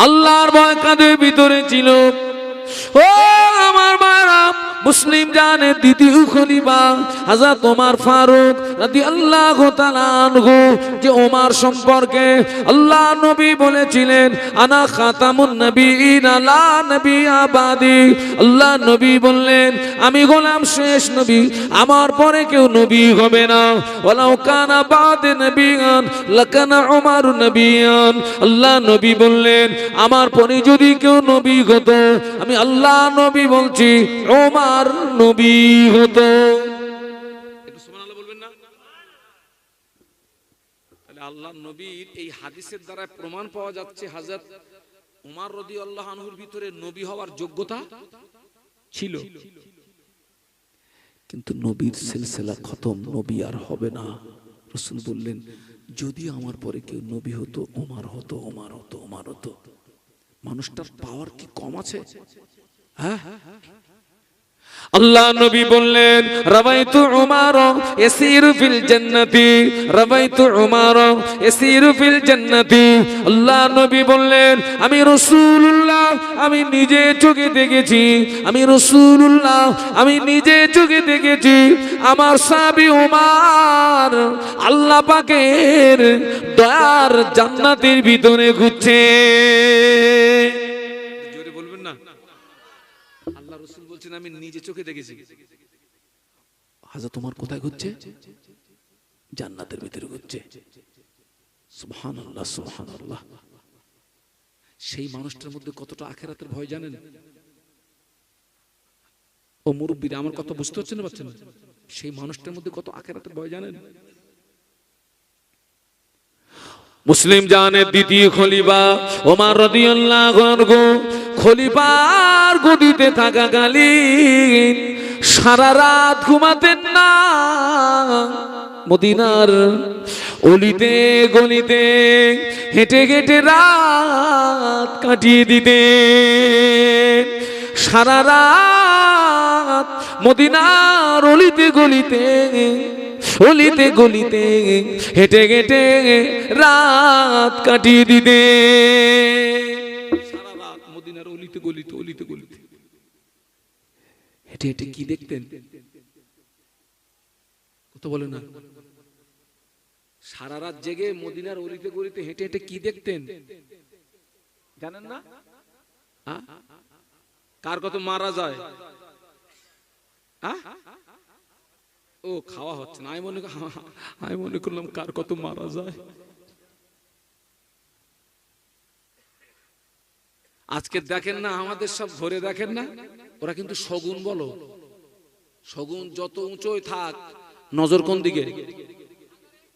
আল্লাহর ভয় কাঁধে ভিতরে ছিল। ও আমার মারা, মুসলিম জানের দ্বিতীয় খলিফা হযরত ওমর ফারুক রাদিয়াল্লাহু তাআলা আনহু, যে ওমর সম্পর্কে আল্লাহ নবী বলেছিলেন, আনা খাতামুন নবিয়্যিন লা নবিয়্যা বাদি। আল্লাহ নবী বললেন, আমি গোলাম শেষ নবী, আমার পরে কেউ নবী হবে না। ওয়ালাউ কানা বাদি নবিয়ান লাকানা ওমর নবিয়ান। আল্লাহ নবী বললেন, আমার পরে যদি কেউ নবী হতো, আমি আল্লাহ নবী বলছি, ওমর নবী হতো। একটু সুবহানাল্লাহ বলবেন না? তাহলে আল্লাহ নবীর এই হাদিসের দ্বারা প্রমাণ পাওয়া যাচ্ছে হযরত ওমর রাদিয়াল্লাহু আনহুর ভিতরে নবী হওয়ার যোগ্যতা ছিল, কিন্তু নবীর সিলসিলা খতম, নবী আর হবে না। রাসূল বললেন, যদি আমার পরে কেউ নবী হতো, ওমর হতো, ওমর হতো, ওমর হতো। মানুষটার পাওয়ার কি কম আছে? হ্যাঁ, আল্লাহ নবী বললেন, রাবাইতু উমার ইয়াসিরু ফিল জান্নাতি, রাবাইতু উমার ইয়াসিরু ফিল জান্নাতি। আল্লাহ নবী বললেন, আমি রাসূলুল্লাহ, আমি নিজে চোখে দেখেছি, আমি রাসূলুল্লাহ, আমি নিজে চোখে দেখেছি, আমার সাহাবী উমার আল্লাহ পাকের দয়ার জান্নাতের ভিতরে ঘুরছে। জোরে বলবেন না? আল্লাহ রাসূল বলছেন, আমি নিজে চোখে দেখেছি। হযরত ওমর কোথায় ঘুরছে? জান্নাতের ভিতরে ঘুরছে। সুবহানাল্লাহ, সুবহানাল্লাহ। সেই মানুষটার মধ্যে কতটা আখিরাতের ভয় জানেন? ও মুরব্বীরা, আমার কথা বুঝতে হচ্ছে না পাচ্ছেন? সেই মানুষটার মধ্যে কত আখিরাতের ভয় জানেন? মুসলিম জাহানের দ্বিতীয় খলিফা ওমর রাদিয়াল্লাহু আনহু খলিফার গদিতে থাকাকালীন সারা রাত ঘুমাতেন না। মদিনার অলিতে গলিতে হেঁটে হেঁটে রাত কাটিয়ে দিতেন। সারা রাত মদিনার অলিতে গলিতে হেঁটে হেঁটে রাত কাটিয়ে দিতেন। সারা রাত মদিনার অলিতে গলিতে হেঁটে হেঁটে কি দেখতেন? কত বলে না, সারা রাত জেগে মদিনার অলিতে গলিতে হেঁটে হেঁটে কি দেখতেন জানেন না? কার কত মারা যায়। ও খাওয়া হচ্ছে না, আমি মনে করলাম কার কত মারা যায়। আজকে দেখেন না আমাদের সব ঘরে দেখেন না, ওরা কিন্তু শগুন বলো, শগুন যত উঁচুই থাক নজর কোন দিকে?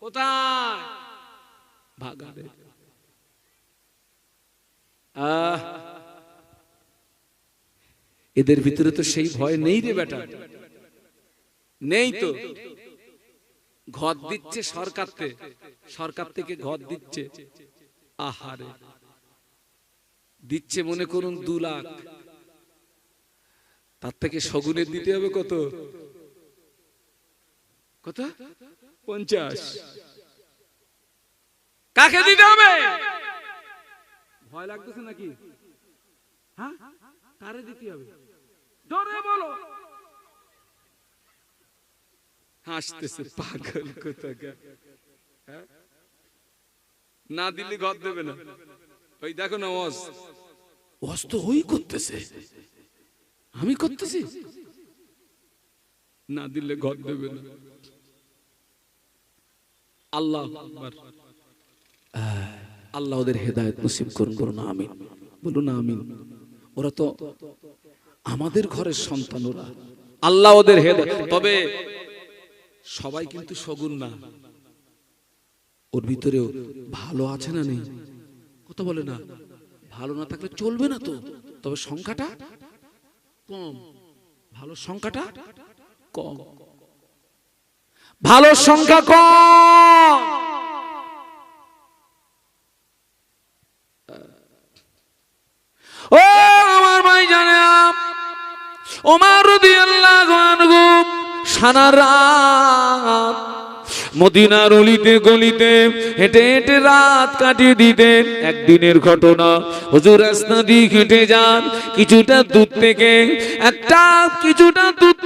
কোথায়? ভাগাড়ে। এদের ভিতরে তো সেই ভয় নেই রে বেটা, নেই তো। ঘর দিচ্ছে সরকার থেকে ঘর দিচ্ছে, আহারে দিচ্ছে মনে করুন 2 লাখ, তার থেকে শগুনের দিতে হবে কত? 50। কাকে দিতে হবে? ভয় লাগতেছে নাকি? হ্যাঁ, কারে দিতে হবে? জোরে বলো। হাসতেছে পাগল কোথাকার। না দিলে ঘর দেবে না। ওই দেখো না ওয়াজ তো ওই করতেছে, আমি করতেছি, না দিলে ঘর দেবে না। আল্লাহ আকবার। আল্লাহ ওদের হেদায়েত নসিব করুন, আমিন বলুন আমিন। ওরা তো আমাদের ঘরের সন্তান, ওরা আল্লাহ ওদের হেদায়েত। তবে সবাই কিন্তু শগুন না, ওর ভিতরেও ভালো আছে না নেই? কথা বলে না, ভালো না থাকলে চলবে না তো। তবে সংখ্যাটা কম, ভালো সংখ্যাটা কম, ভালো সংখ্যা কম। ও আমার ভাই জানে, ওমর রাদিয়াল্লাহু আনহু সারা রাত মদিনার অলিতে গলিতে হেঁটে হেঁটে রাত কাটিয়ে দিতেন। একদিনের ঘটনা, হুজুর রাস্তা দিয়ে হেঁটে যান, কিছুটা দূর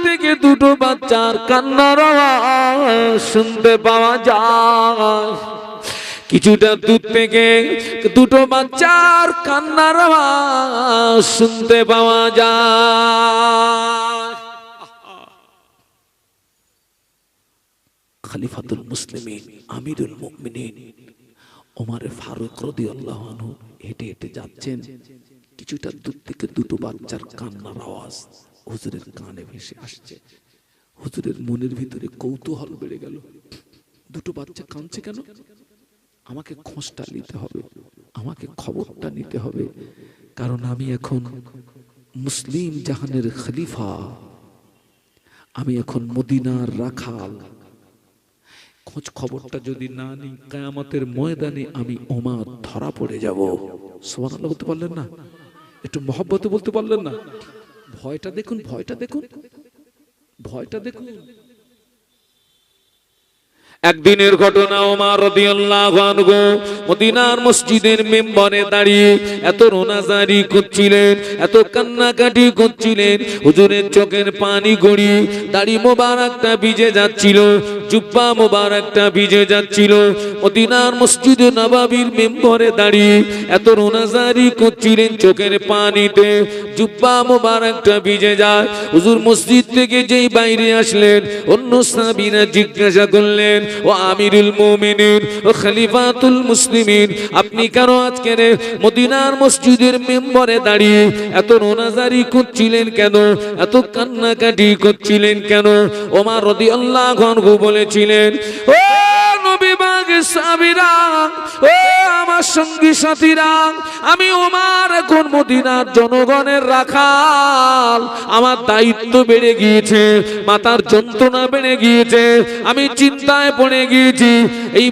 থেকে দুটো বাচ্চার কান্নার আওয়াজ শুনতে পাওয়া যায়। কিছুটা দূর থেকে দুটো বাচ্চার কান্নার আওয়াজ শুনতে পাওয়া যায়। খলিফাতুল মুসলিমিন আমিরুল মুমিনিন ওমর ফারুক রাদিয়াল্লাহু আনহু হেঁটে হেঁটে যাচ্ছেন। কিছুটা দূর থেকে দুটো বাচ্চার কান্নার আওয়াজ হুজুরের কানে ভেসে আসছে। হুজুরের মনের ভিতরে কৌতূহল বেড়ে গেল, দুটো বাচ্চা কাঁদছে কেন? আমাকে খোঁজটা নিতে হবে, আমাকে খবরটা নিতে হবে, কারণ আমি এখন মুসলিম জাহানের খলিফা, আমি এখন মদিনার রাখাল। খোঁজ খবরটা যদি না নিই, কিয়ামতের ময়দানে আমি ওমর ধরা পড়ে যাব। সুবহানাল্লাহ বলতে পারলেন না? একটু মহব্বতে বলতে পারলেন না? ভয়টা দেখুন, ভয়টা দেখুন, ভয়টা দেখুন। একদিনের ঘটনা, ওমর রাদিয়াল্লাহু আনহু মদিনার মসজিদের মিম্বরে দাঁড়িয়ে এত রোনাজারি করছিলেন, এত কান্নাকাটি করছিলেন, হুজুরের চোখের পানি গড়িয়ে দাড়ি মোবারকটা ভিজে যাচ্ছিল। জুব্বা মোবারকটা ভিজে যাচ্ছিল। মদিনার মসজিদে নববীর মেম্বরে দাঁড়িয়ে এত রোনাজারি করছিলেন চোখের পানিতে, জুব্বা মোবারকটা ভিজে যায়। হুজুর মসজিদ থেকে যেই বাইরে আসলেন, অন্য সাহাবীরা জিজ্ঞাসা করলেন, ও আমিরুল মুমিনিন, ও খলিফাতুল মুসলিমিন, আপনি কেন আজকে মদিনার মসজিদের মেম্বরে দাঁড়িয়ে এত রোনাজারি করছিলেন কেন, এত কান্নাকাটি করছিলেন কেন? ওমর রাদিয়াল্লাহু আনহু বলেছিলেন, ও নবী পাকের সাহাবীরা, ও আমার সঙ্গী সাথীরা, আমি ওমর এখন মদিনার জনগণের রাখাল। আমার দায়িত্ব বেড়ে গিয়েছে, মাথার যন্ত্রণা বেড়ে গিয়েছে, আমি চিন্তায় পড়ে গিয়েছি। এই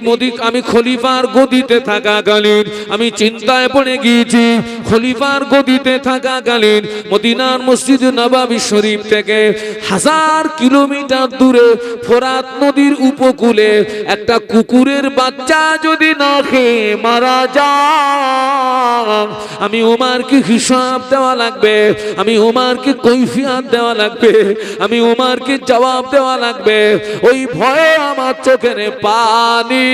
আমি খলিফার গদিতে থাকাকালীন আমি চিন্তায় পড়ে গিয়েছি। খলিফার গদিতে থাকাকালীন মদিনার মসজিদ নববী শরীফ থেকে 1000 কিলোমিটার দূরে ফোরাত নদীর উপকূলে একটা কুকুরের বাচ্চা যদি না খেয়ে মারা যায়, আমি ওমরকে হিসাব দেওয়া লাগবে, আমি ওমরকে কৈফিয়ত দেওয়া লাগবে, আমি ওমরকে জবাব দেওয়া লাগবে। ওই ভয়ে আমার চোখের পানি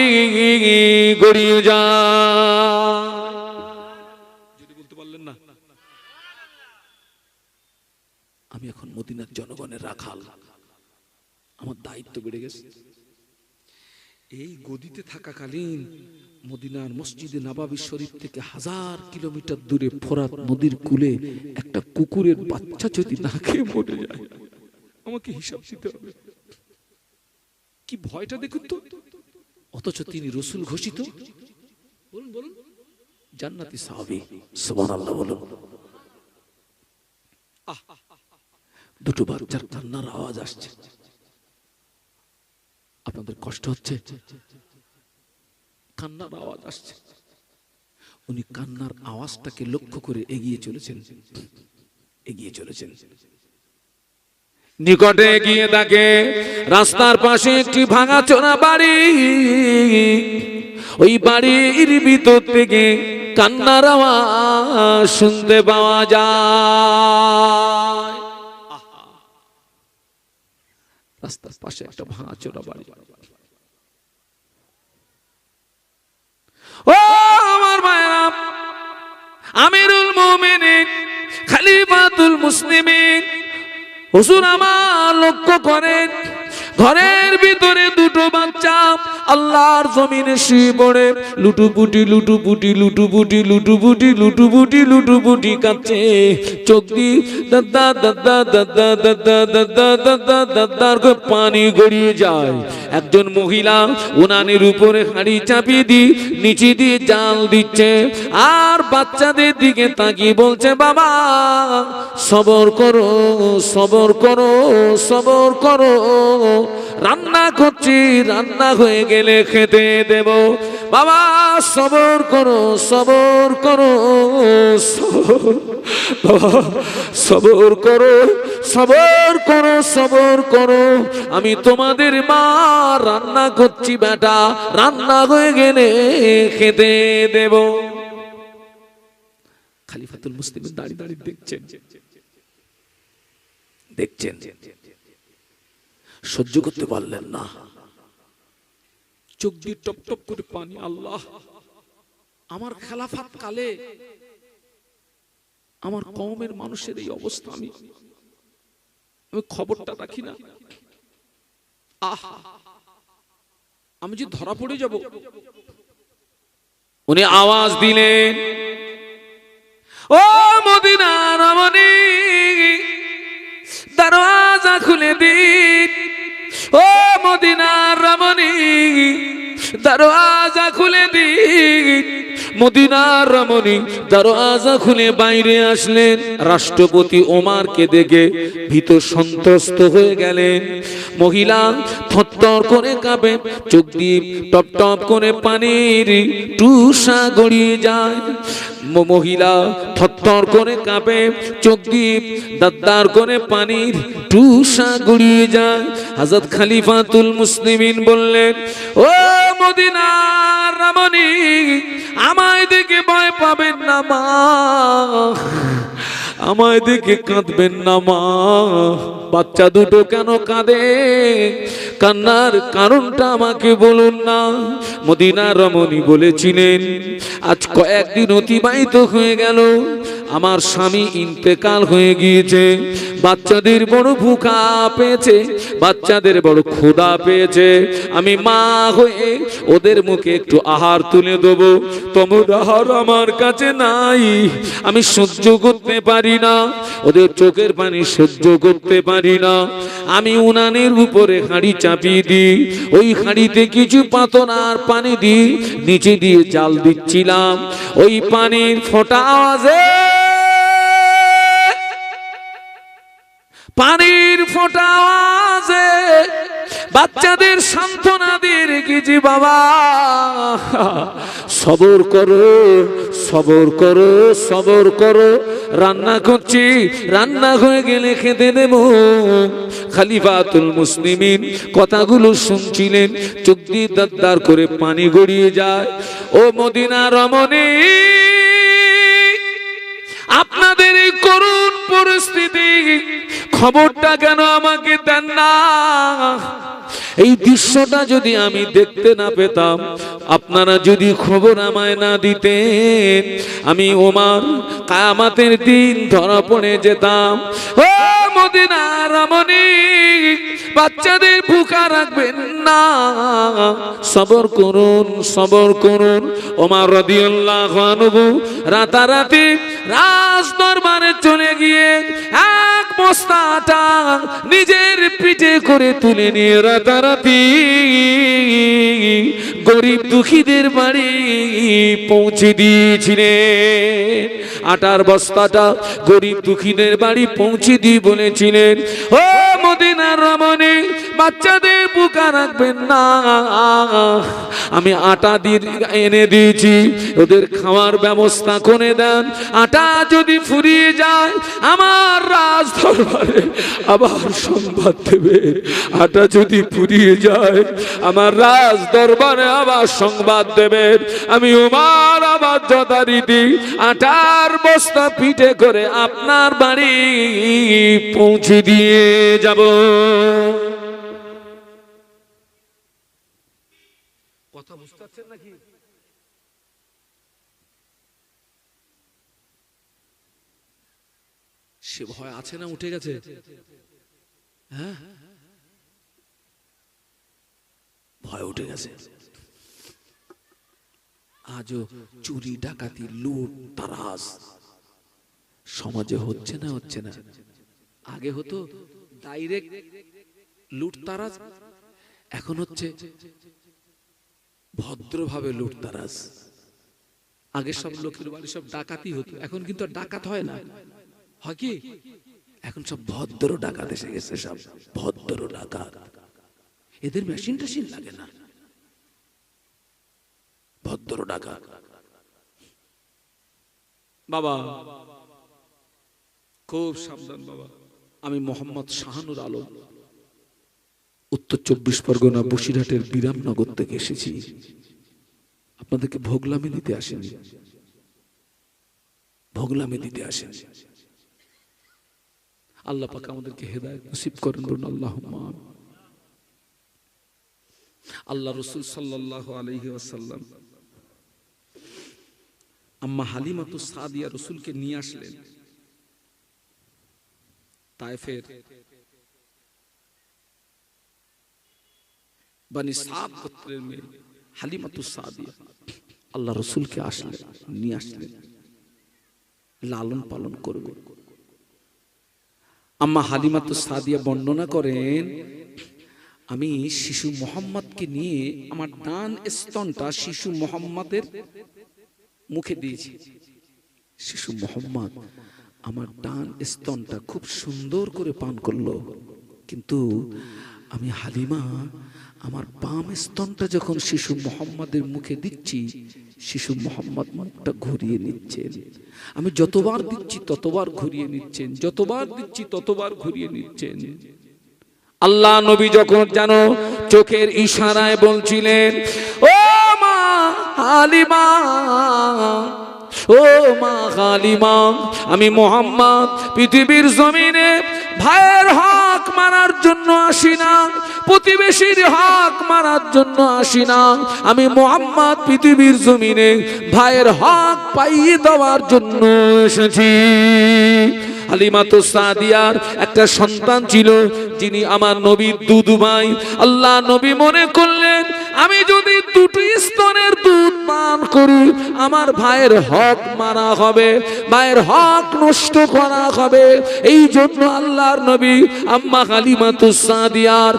গড়িয়ে যায়। যদি বলতে পারলেন না, আমি এখন মদিনার জনগণের রাখাল, আমার দায়িত্ব বেড়ে গেছে। এই গদিতে থাকাকালীন মদিনার মসজিদে নববী শরীফ থেকে 1000 কিলোমিটার দূরে ফোরাত নদীর কূলে একটা কুকুরের বাচ্চা যদি না খেয়ে মরে যায়, আমাকে হিসাব দিতে হবে। কি ভয়টা দেখুন তো। অথচ তিনি রাসূল ঘোষিত, বলুন বলুন, জান্নাতি সাহাবী। সুবহানাল্লাহ বলুন। দুটো বাচ্চার কান্নার আওয়াজ আসছে। আপনাদের কষ্ট হচ্ছে? কান্নার আওয়াজ আসছে। উনি কান্নার আওয়াজটাকে লক্ষ্য করে এগিয়ে চলেছেন, এগিয়ে চলেছেন। নিকটে গিয়ে দেখে রাস্তার পাশে একটি ভাঙাচোরা বাড়ি। ওই বাড়ির ভিতর থেকে কান্নার আওয়াজ শুনতে পাওয়া যায়। রাস্তার পাশে একটা ভাঙাচোরা বাড়ি। ও আমার মায়েরা, আমিরুল মুমিনিন, খলিফাতুল মুসলিমিন, হুজুর আমার লক্ষ্য করেন, ঘরের ভিতরে দুটো বাচ্চা আল্লাহর জমিনে শুয়ে পড়ে লুটুপুটি লুটুপুটি লুটুপুটি লুটুপুটি লুটুপুটি লুটুপুটি কাঁদছে। চোখ দিয়ে দাদা দাদা দাদা দাদা দাদা দাদা দাদার পানি গড়িয়ে যায়। একজন মহিলা উনানের উপরে হাঁড়ি চাপিয়ে দিয়ে নিচে দিয়ে জাল দিচ্ছে, আর বাচ্চাদের দিকে তাকিয়ে বলছে, বাবা সবর করো, সবর করো, সবর করো, রান্না করছি, রান্না হয়ে গেলে খেতে দেব। বাবা সবর করো, সবর করো, সবর করো, সবর করো, সবর করো, আমি তোমাদের মা, রান্না করছি বেটা, রান্না হয়ে গেলে খেতে দেব। খলিফাতুল মুসলিমিন দাঁড়িয়ে দাঁড়িয়ে দেখছেন, দেখছেন, সহ্য করতে পারলেন না। চোখ দিয়ে টপ টপ করে পানি। আল্লাহ, আমার খেলাফত কালে আমার কওমের মানুষের এই অবস্থা, আমি খবরটা রাখি না। আমি যে ধরা পড়ে যাব। উনি আওয়াজ দিলেন, ও মদিনার রমণী, দরওয়াজা খুলে দিন। ও মদিনার রমণী, দরওয়াজা খুলে দিন। মদিনার রমণী দরওয়াজা খুলে বাইরে আসলেন। রাষ্ট্রপতি ওমরকে দেখে ভীত সন্ত্রস্ত হয়ে গেলেন। মহিলা থরথর করে কাঁপে, চোখ দিয়ে টপ টপ করে পানির টুসা গড়িয়ে যায়। মহিলা থরথর করে কাঁপে, চোখ দিয়ে দাদ্দার করে পানির টুসা গড়িয়ে যায়। হযরত খলিফাতুল মুসলিমিন বললেন, ও মদিনার রমণী, আমায় দেখে ভয় পাবেন না মা, আমায় দেখে কাঁদবেন না মা। বাচ্চা দুটো কেন কাঁদে? কান্নার কারণটা আমাকে বলুন না। মদিনার রমণী বলেছিলেন, আজ কয়েকদিন অতিবাহিত হয়ে গেল, আমার স্বামী ইন্তেকাল হয়ে গিয়েছে, বাচ্চাদের বড় ভুকা পেয়েছে, বাচ্চাদের বড় ক্ষুধা পেয়েছে, আমি মা হয়ে ওদের মুখে একটু আহার তুলে দেবো, তোমার আহার আমার কাছে নাই, আমি সহ্য করতে পারি না, ওদের চোখের পানি সহ্য করতে পারি না। আমি উনানের উপরে হাঁড়ি চাপিয়ে দিই, ওই হাঁড়িতে কিছু পাতন আর পানি দিই, নিচে দিয়ে জাল দিচ্ছিলাম, ওই পানির ফোঁটা আওয়াজে, পানির ফোঁটা আওয়াজে বাচ্চাদের সান্ত্বনা দিয়ে রেখেছি, বাবা সবর করো, সবর করো, সবর করো, রান্না করছি, রান্না হয়ে গেলে খেতে দেব। খলিফাতুল মুসলিমিন কথাগুলো শুনছিলেন, চোখ দিয়ে দাঁত করে পানি গড়িয়ে যায়। ও মদিনার রমণী, আপনাদের এই করুণ পরিস্থিতি খবরটা কেন আমাকে দেন না? এই দৃশ্যটা যদি আমি দেখতে না পেতাম, আপনারা যদি খবর আমায় না দিতেন, আমি ওমর কিয়ামতের দিন ধরা পড়ে যেতাম। ও মদিনার রমণী, বাচ্চাদের ভুকা রাখবেন না, সবর করুন, সবর করুন। ওমর রাদিয়াল্লাহু আনহু রাতারাতি রাজ দরবারে চলে গিয়ে এক বস্তা আটা নিজের পিঠে করে তুলে নিয়ে রাতারাতি গরিব দুঃখীদের বাড়ি পৌঁছে দিয়েছিলেন। আটার বস্তাটা গরিব দুঃখীদের বাড়ি পৌঁছে দিয়ে বলেছিলেন, ও মদিনার রমণী, বাচ্চাদের ভুকা রাখবেন না, আমি আটা দিয়ে এনে দিয়েছি, ওদের খাওয়ার ব্যবস্থা করে দেন। আটা যদি ফুরিয়ে যায় আমার রাজ দরবারে আবার সংবাদ দেবে, আটা যদি ফুরিয়ে যায় আমার রাজ দরবারে আবার সংবাদ দেবেন। আমি ওমর আবার যথারীতি আটার বস্তা পিঠে করে আপনার বাড়ি পৌঁছে দিয়ে যাব। কথা বুঝতে পারছেন নাকি? সে ভয় আছে না উঠে গেছে? হ্যাঁ, ভয় উঠে গেছে। আজও চুরি ডাকাতি লুট তারাস সমাজে হচ্ছে না? হচ্ছে না? আগে হতো ডাইরেক্ট লুট তারাস, এখন হচ্ছে ভদ্রভাবে লুট তারাস। আগে সব লোকের বাড়ি সব ডাকাতি হতো, এখন কিন্তু ডাকাত হয় না। হয় কি? এখন সব ভদ্র ডাকাত এসে গেছে, সব ভদ্র ডাকাত। এদের মেশিন টেশিন লাগে না, ভদ্র ডাকাত। বাবা খুব সাবধান বাবা। আমি মোহাম্মদ শাহানুর আলম, উত্তর 24 পরগনা বসিরহাটের বিরামনগর থেকে এসেছি। আপনাদেরকে ভোগলামি দিতে আসেনি, ভোগলামি দিতে আসেনি। আল্লাহ পাক আমাদেরকে হেদায়েত নসিব করেন, বলুন আল্লাহুম্মা আমিন। আল্লাহ রাসূল সাল্লাল্লাহু আলাইহি ওয়াসাল্লাম আম্মা হালিমাতুস সাদিয়া রাসূলকে নিয়ে আসলেন তায়েফের বনি সাদ গোত্রের মেয়ে হালিমাতুস সাদিয়া আল্লাহ রাসূলকে নিয়ে আসলেন, লালন পালন করবেন। আম্মা হালিমাতুস সাদিয়া বর্ণনা করেন, আমি শিশু মোহাম্মদকে নিয়ে আমার ডান স্তনটা শিশু মোহাম্মদের মুখে দিয়েছি। শিশু মোহাম্মদ আমার ডান স্তনটা খুব সুন্দর করে পান করলো, কিন্তু আমি হালিমা আমার বাম স্তনটা যখন শিশু মোহাম্মদের মুখে দিচ্ছি, শিশু মোহাম্মদ মুখটা ঘুরিয়ে নিচ্ছেন। আমি যতবার দিচ্ছি ততবার ঘুরিয়ে নিচ্ছেন, যতবার দিচ্ছি ততবার ঘুরিয়ে নিচ্ছেন। আল্লাহ নবী যখন যেন চোখের ইশারায় বলছিলেন, ও মা হালিমা, ও মা হালিমা, আমি মুহাম্মদ পৃথিবীর জমিনে ভাইয়ের হক মারার জন্য আসি না, প্রতিবেশীর হক মারার জন্য আসি না, আমি মুহাম্মদ পৃথিবীর জমিনে ভাইয়ের হক পাইয়ে দেওয়ার জন্য এসেছি। হালিমাতুস সাদিয়ার একটা সন্তান ছিল, যিনি আমার নবীর দুধু ভাই। আল্লাহ নবী মনে করলেন, আমি যদি দুটি স্তনের দুধ পান করি আমার ভাইয়ের হক মারা হবে, ভাইয়ের হক নষ্ট করা হবে। এই জন্য আল্লাহর নবী আম্মা হালিমাতুস সাদিয়ার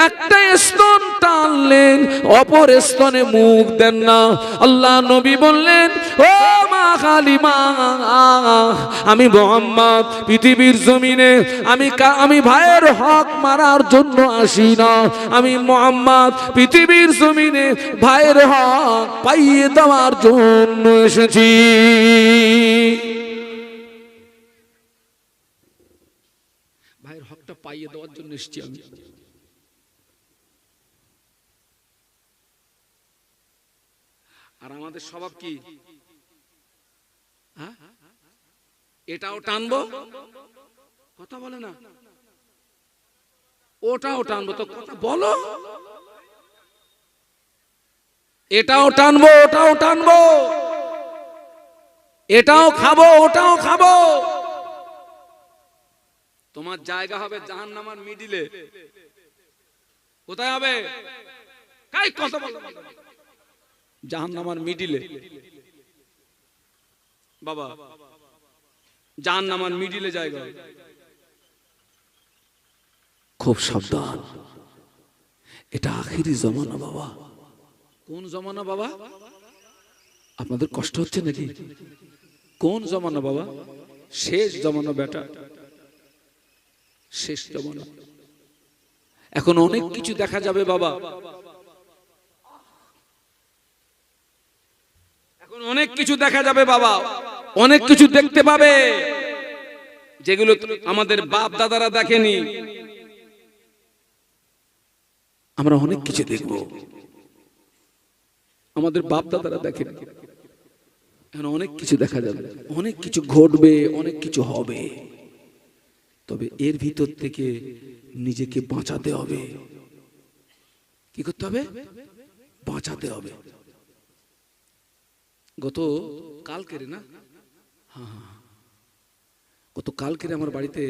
একটা স্তন টানলেন, অপর স্তনে মুখ দেন না। আল্লাহ নবী বললেন, ও মা হালিমা, আমি মুহাম্মদ পৃথিবীর জমিনে আমি ভাইয়ের হক মারার জন্য আসি না, আমি মুহাম্মদ পৃথিবীর জমিনে ভাইয়ের হক পাইয়ে দেওয়ার জন্য এসেছি। ভাইয়ের হকটা পাইয়ে দেওয়ার জন্য এসেছি আমি। আর আমাদের স্বভাব কি? হ্যাঁ, এটাও টানবো, কথা বলে না, ওটাও টানবো, তো কথা বলো। এটাও টানবো, ওটাও টানবো, এটাও খাবো, ওটাও খাবো। তোমার জায়গা হবে জাহান্নামের মিডিলে। কোথায় হবে? কাই কথা বলো, জাহান্নামের মিডিলে। বাবা, জাহান্নামের মিডিলে জায়গা। খুব সাবধান, এটা আখিরি জমানা বাবা। কোন জমানা বাবা? আপনাদের কষ্ট হচ্ছে নাকি? কোন জমানা বাবা? শেষ জমানা বেটা, শেষ জমানা। এখন অনেক কিছু দেখা যাবে বাবা, এখন অনেক কিছু দেখা যাবে বাবা, অনেক কিছু দেখতে পাবে যেগুলো আমাদের বাপ দাদারা দেখেনি। আমরা অনেক কিছু দেখব, আমাদের বাপ দাদারা দেখেনি। এখন অনেক কিছু দেখা যাবে, অনেক কিছু ঘটবে, অনেক কিছু হবে। তবে এর ভিতর থেকে নিজেকে বাঁচাতে হবে। কি করতে হবে? বাঁচাতে হবে। গত কালকের না, গত কালকের আমার বাড়িতে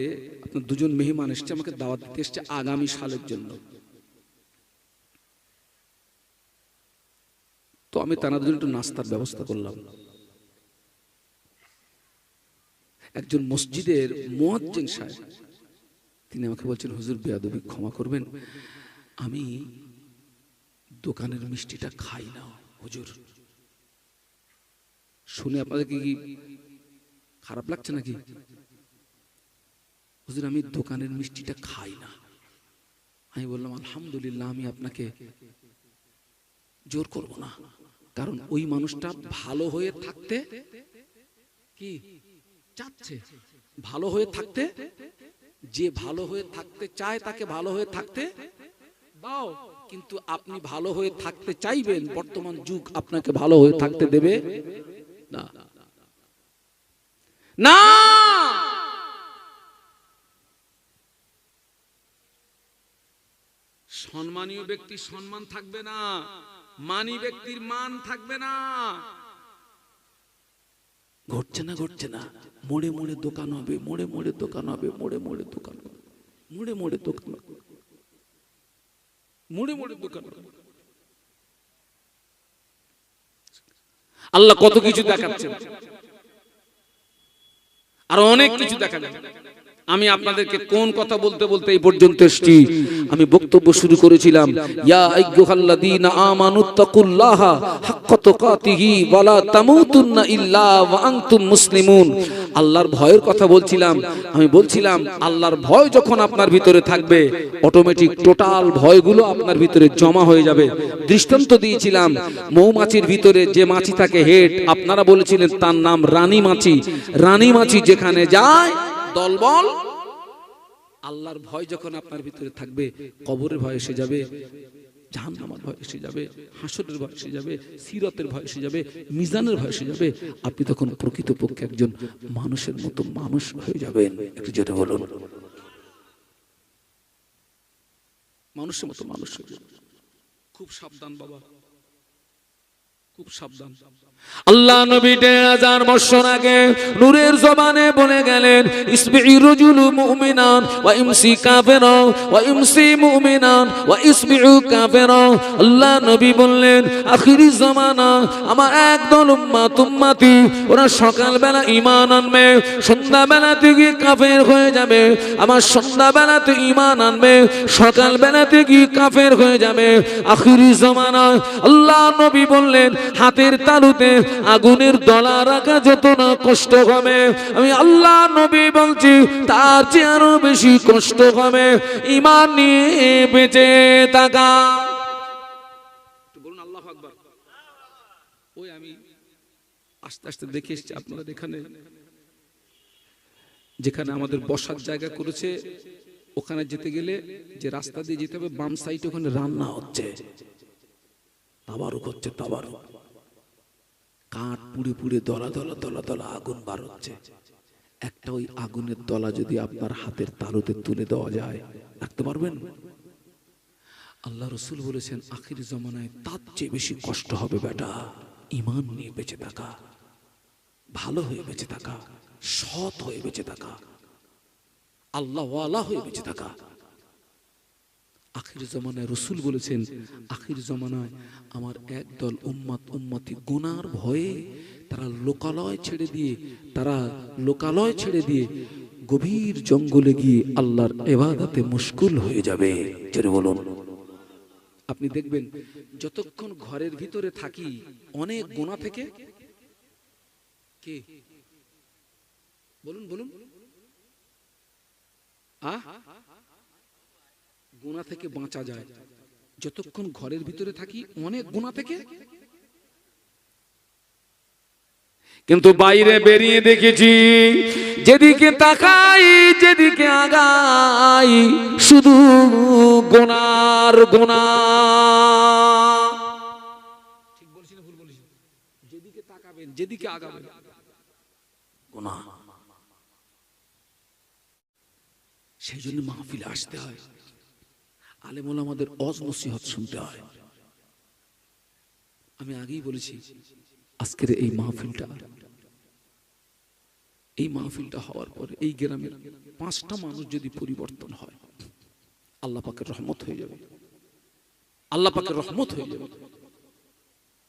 আপনার দুজন মেহমান এসছে, আমাকে দাওয়াত দিতে এসছে আগামী সালের জন্য। তো আমি তাদের জন্য একটু নাস্তার ব্যবস্থা করলাম। একজন মসজিদের মুয়াজ্জিন সাহেব, তিনি আমাকে বলছেন, হুজুর বেয়াদবি ক্ষমা করবেন, আমি দোকানের মিষ্টিটা খাই না হুজুর। শুনে আপনাদের কি খারাপ লাগছে নাকি? হুজুর, আমি দোকানের মিষ্টিটা খাই না। আমি বললাম, আলহামদুলিল্লাহ, আমি আপনাকে জোর করব না, কারণ ওই মানুষটা ভালো হয়ে থাকতে কি চাচ্ছে, ভালো হয়ে থাকতে, যে ভালো হয়ে থাকতে চায় তাকে ভালো হয়ে থাকতে দাও। কিন্তু আপনি ভালো হয়ে থাকতে চাইবেন, বর্তমান যুগ আপনাকে ভালো হয়ে থাকতে দেবে না। না, সম্মানীয় ব্যক্তির সম্মান থাকবে না, মানি ব্যক্তির মান থাকবে না। ঘটছে না, ঘটছে না, মোড়ে মোড়ে দোকান হবে, মোড়ে মোড়ে দোকান হবে, মোড়ে মোড়ে দোকান হবে, মোড়ে মোড়ে দোকান হবে, মোড়ে মোড়ে দোকান হবে। আল্লাহ কত কিছু দেখাচ্ছেন, আর অনেক কিছু দেখা যাবে। আমি আপনাদেরকে কোন কথা বলতে বলতে এই পর্যন্ত এসেছি। আমি বক্তব্য শুরু করেছিলাম, ইয়া আইয়ুহাল্লাযীনা আমানুত্তাকুল্লাহা হাক্কা তুকাতিহি ওয়া লা তামুতুন্না ইল্লা ওয়া আনতুম মুসলিমুন। আল্লাহর ভয়ের কথা বলছিলাম। আমি বলছিলাম, আল্লাহর ভয় যখন আপনার ভিতরে থাকবে, অটোমেটিক টোটাল ভয়গুলো আপনার ভিতরে জমা হয়ে যাবে। দৃষ্টান্ত দিয়েছিলাম, মৌমাছির ভিতরে যে মাছি থাকে হেড, আপনারা বলেছিলেন তার নাম রানী মাছি। রানী মাছি যেখানে যায় দলবল। আল্লাহর ভয় যখন আপনার ভিতরে থাকবে, কবরের ভয় এসে যাবে। জাহান্নামের ভয় এসে যাবে, হাসরের ভয় এসে যাবে, সিরাতের ভয় এসে যাবে, মিজানের ভয় এসে যাবে। আপনি তখন প্রকৃতপক্ষে একজন মানুষের মতো মানুষ হয়ে যাবেন। একটু যেটা বলুন, মানুষের মতো মানুষ হয়ে যাবেন। খুব সাবধান বাবা, খুব সাবধান। আল্লাহ নবী 1000 বছর আগে নূরের জবানে বলে গেলেন, ইসবিউ রাজুলু মুমিনান ওয়া ইমসি কাফিরা ওয়া ইমসি মুমিনান ওয়া ইসবিউ কাফিরা। আল্লাহ নবী বললেন, আখিরি জামানা আমার একদল উম্মতি, ওরা সকালবেলা ঈমান আনবে, সন্ধ্যাবেলাতে গিয়ে কাফের হয়ে যাবে। আমার সন্ধ্যাবেলাতে ঈমান আনবে, সকালবেলাতে গিয়ে কাফের হয়ে যাবে। আখিরি জামানা আল্লাহ নবী বললেন, হাতের তালুতে আগুনের দলা রাখা যত না কষ্ট হবে, আমি আল্লাহ নবী বলছি তার চেয়ে আরো বেশি কষ্ট হবে ঈমান নিয়ে বেঁচে থাকা। বলুন আল্লাহু আকবার। ওই আমি আস্তে আস্তে দেখে এসেছি, আপনারা যেখানে আমাদের বসার জায়গা করেছে, ওখানে যেতে গেলে যে রাস্তা দিয়ে যেতে হবে, বাম সাইডে ওখানে রান্না হচ্ছে, তাবারুক হচ্ছে, তাবারুক। কাঠ পুড়ে পুড়ে দলা দলা দলা দলা আগুন বার হচ্ছে। একটা ওই আগুনের দলা যদি আপনার হাতের তালুতে তুলে দেওয়া যায়, রাখতে পারবেন? আল্লাহ রাসূল বলেছেন, আখির জামানায় তার চেয়ে বেশি কষ্ট হবে বেটা ঈমান নিয়ে বেঁচে থাকা, ভালো হয়ে বেঁচে থাকা, সৎ হয়ে বেঁচে থাকা, আল্লাহ ওয়ালা হয়ে বেঁচে থাকা। আখির জামানায় রাসূল বলেছেন, আখির জামানায় আমার একদল উম্মতি গুনার ভয়ে তারা লোকালয় ছেড়ে দিয়ে গভীর জঙ্গলে গিয়ে আল্লাহর ইবাদতে মশগুল হয়ে যাবে। জোরে বলুন। আপনি দেখবেন যতক্ষণ ঘরের ভিতরে থাকি অনেক গুনাহ থেকে কে বলুন বলুন গুনাহ থেকে বাঁচা যায়। যতক্ষণ ঘরের ভিতরে থাকি অনেক গুনাহ থেকে, কিন্তু বাইরে বেরিয়ে দেখেছি যেদিকে তাকাই যেদিকে আগাই শুধু গুনার গুনাহ। ঠিক বলছি না ভুল বলছি? যেদিকে তাকাবেন যেদিকে আগাবেন গুনাহ। সেই জন্য মাহফিলে আসতে হয়, আলেম ওলামাদের ওয়াজ নসিহত শুনতে হয়। আমি আগেই বলেছি, আজকের এই মাহফিলটা হওয়ার পরে এই গ্রামের 5টা মানুষ যদি পরিবর্তন হয়, আল্লাহ পাকের রহমত হয়ে যাবে, আল্লাহ পাকের রহমত হয়ে যাবে,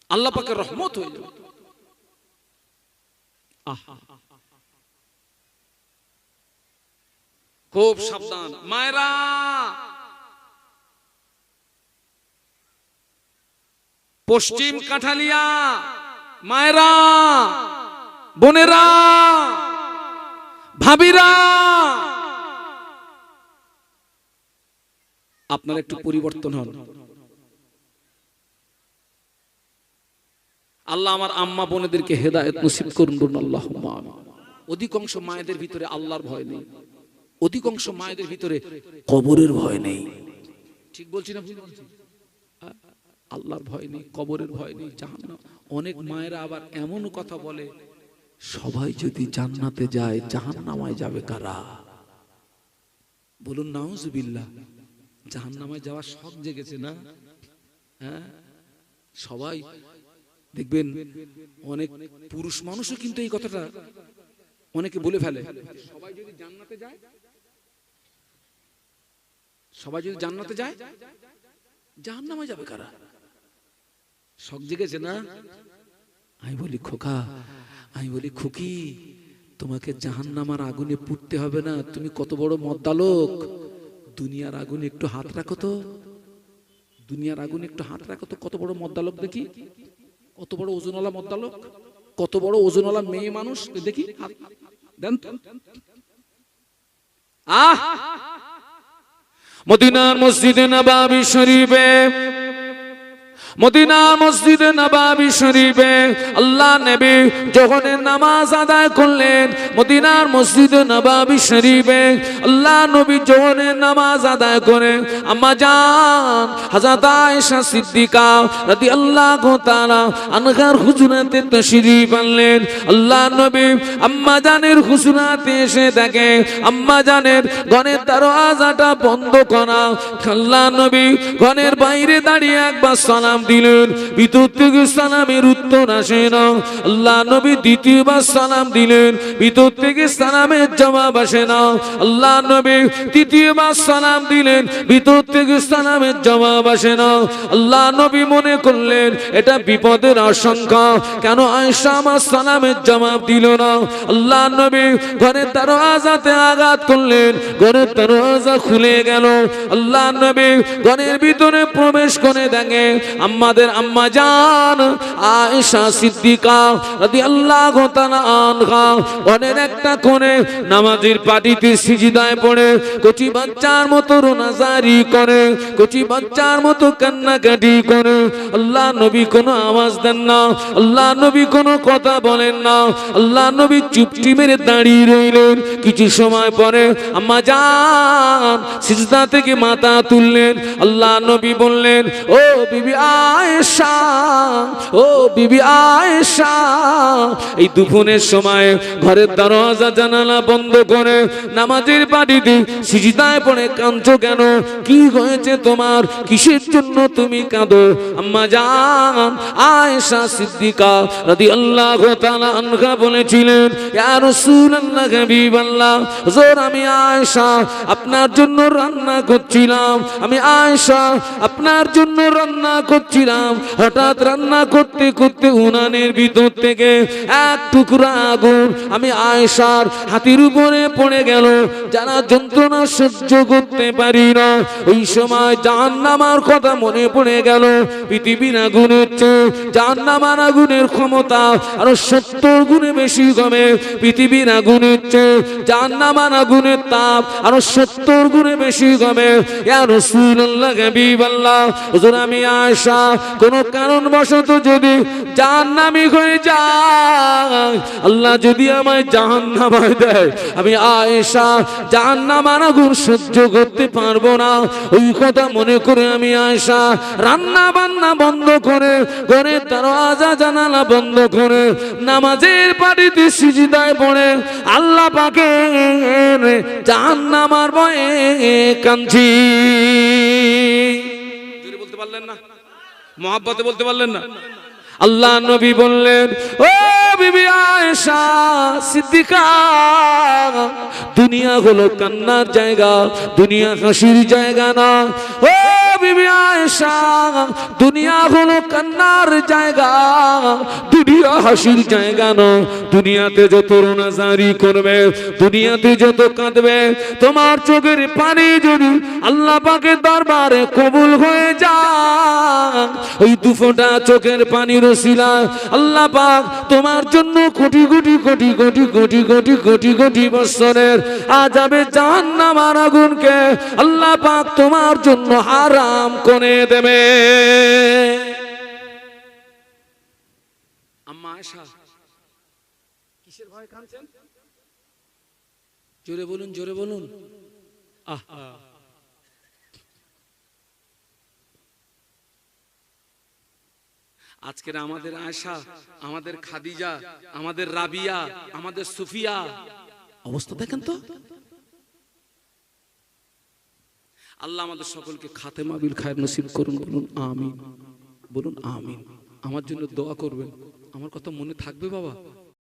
আল্লাহ পাকের রহমত হয়ে যাবে। খুব সাবধান মায়েরা, পশ্চিম কাঠালিয়া মায়েরা, বোনেরা, ভাবিরা, আপনারা একটু পরিবর্তন হন। আল্লাহ আমার আম্মা বোনেদেরকে হেদায়েত নসিব করুন, বলুন আল্লাহুম্মা আমিন। অধিকাংশ মায়েদের ভিতরে আল্লাহর ভয় নেই, অধিকাংশ মায়েদের ভিতরে কবরের ভয় নেই। ঠিক বলছি না ভুল বলছি? আল্লাহর ভয় নেই, কবরের ভয় নেই, জাহান্নাম। অনেক মায়েরা আবার এমন কথা বলে, সবাই যদি জান্নাতে যায় জাহান্নামায় যাবে কারা? বলুন নাউজুবিল্লাহ। জাহান্নামায় যাওয়ার শখ জেগেছে না? হ্যাঁ, সবাই দেখবেন অনেক পুরুষ মানুষও কিন্তু এই কথাটা অনেকে বলে ফেলে, সবাই যদি জান্নাতে যায়, সবাই যদি জান্নাতে যায় জাহান্নামে যাবে কারা? শখ জেগেছে না? আমি বলি খোকা, আমি বলি খুকি, তোমাকে জাহান্নামের আগুনে পুড়তে হবে না। তুমি কত বড় মদ্দালোক, দুনিয়ার আগুনে একটু হাত রাখো তো, দুনিয়ার আগুনে একটু হাত রাখো তো। কত বড় মদ্দালোক দেখি, কত বড় ওজনওয়ালা মদ্দালোক, কত বড় ওজনওয়ালা মেয়ে মানুষ দেখি, হাত দেন তো। মদিনার মসজিদে নববী শরীফে মদিনা মসজিদে নববী শরীফে আল্লাহ নবী যখন নামাজ আদায় করলেন, মদিনার মসজিদে নববী শরীফে আল্লাহ নবী যখন নামাজ আদায় করে আম্মা জান হযরত আয়েশা সিদ্দিকা রাদিয়াল্লাহু তাআলা আনহার হুজরাতে তাশরীফ আনলেন। আল্লাহ নবী আম্মা জানের হুজরাতে এসে দেখে আম্মা জানের ঘরের দরওয়াজাটা বন্ধ করা। আল্লাহ নবী ঘরের বাইরে দাঁড়িয়ে একবার সালাম দিলেন, ভিতর থেকে সালামের উত্তর আসে না। আল্লাহ নবী দ্বিতীয়বার সালাম দিলেন, ভিতর থেকে সালামের জবাব আসে না। আল্লাহ নবী তৃতীয়বার সালাম দিলেন, ভিতর থেকে সালামের জবাব আসে না। আল্লাহ নবী মনে করলেন এটা বিপদের আশঙ্কা, কেন আয়েশা আমার সালামের জবাব দিল না। আল্লাহ নবী ঘরের দরওয়াজাতে আঘাত করলেন, ঘরের দরওয়াজা খুলে গেল। আল্লাহ নবী ঘরের ভিতরে প্রবেশ করে দেখে আমাদের আম্মা জান আয়েশা সিদ্দিকা রাদিয়াল্লাহু তাআলা আনহা ঘরের একটা কোণে নামাজের পাটিতে সিজদায় পড়ে কচি বাচ্চার মতো রোনাজারি করে, কচি বাচ্চার মতো কান্নাকাটি করে। আল্লাহ নবী কোনো আওয়াজ দেন না, আল্লাহ নবী কোনো কথা বলেন না। আল্লাহ নবী চুপটি মেরে দাঁড়িয়ে রইলেন। কিছু সময় পরে আম্মা জান সিজদা থেকে মাথা তুললেন। আল্লাহ নবী বললেন, ও বিবি আয়েশা, ও বিবি আয়েশা, এই দুপুরের সময় ঘরের দরজা জানালা বন্ধ করে নামাজের পাটিতে সিজদায় পড়ে কাঁদছো কেন? কি হয়েছে তোমার? কিসের জন্য তুমি কাঁদো? আম্মা জান আয়েশা সিদ্দিকা রাদিয়াল্লাহু তাআলা আনহা বলেছিলেন, ইয়া রাসূলুল্লাহ হাবিবাল্লাহ, হুজুর আমি আয়েশা আপনার জন্য রান্না করছিলাম, আমি আয়েশা আপনার জন্য রান্না করছিলাম। হঠাৎ রান্না করতে করতে উনানের ভিতর থেকে এক টুকরা আগুন আমি আয়েশার হাতের উপরে পড়ে গেল। যারা যন্ত্রণা সহ্য করতে পারি না, ওই সময় জাহান্নামের কথা মনে পড়ে গেল। পৃথিবীর আগুনের চেয়ে জাহান্নামের আগুনের ক্ষমতা আরো 70 গুণে বেশি কমে। পৃথিবীর আগুনের চেয়ে জাহান্নামের আগুনের তাপ আরো 70 গুণে বেশি কমে। ইয়া রাসূলুল্লাহ হাবিবাল্লাহ, হুজুর আমি আয়েশা কোনো কারণবশত যদি জাহান্নামী হয়ে যায়, আল্লাহ যদি আমায় জাহান্নামায় দেয়, আমি আয়েশা জাহান্নামের আগুন সহ্য করতে পারবো না। ওই কথা মনে করে আমি আয়েশা রান্না বান্না বন্ধ করে ঘরের দরওয়াজা জানালা বন্ধ করে নামাজের পাটিতে সিজদায় পড়ে আল্লাহ পাকের জাহান্নামের ভয়ে কাঁদছি। জোরে বলতে পারলেন না? মহব্বতে বলতে পারলেন না? আল্লাহ নবী বললেন, ও বিবি আয়েশা সিদ্দিকা, দুনিয়া হলো কান্নার জায়গা, দুনিয়া হাসির জায়গা না। ও বিবি আয়েশা, দুনিয়া হলো কান্নার জায়গা, দুনিয়া হাসির জায়গা না। দুনিয়াতে যত রোনাজারি করবে, দুনিয়াতে যত কাঁদবে, তোমার চোখের পানি যদি আল্লাহ পাকের দরবারে কবুল হয়ে যায়, ওই দুফোঁটা চোখের পানির ওসিলা আল্লাহ পাক তোমার জন্য কোটি কোটি কোটি কোটি কোটি কোটি কোটি কোটি বছরের আযাবে জাহান্নামের আগুনকে আল্লাহ পাক তোমার জন্য হারাম করে দেবে। আম্মা আয়েশা কিসের ভয় কাঁদছেন? জোরে বলুন, জোরে বলুন। আহা, আজকের আমাদের আয়েশা, আমাদের খাদিজা, আমাদের রাবিয়া, আমাদের সুফিয়া অবস্থা দেখেন তো। আল্লাহ আমাদের সকলকে খাতেমা বিল খায়র নসিব করুন। বলুন আমিন, বলুন আমিন। আমার জন্য দোয়া করবেন। আমার কথা মনে থাকবে বাবা?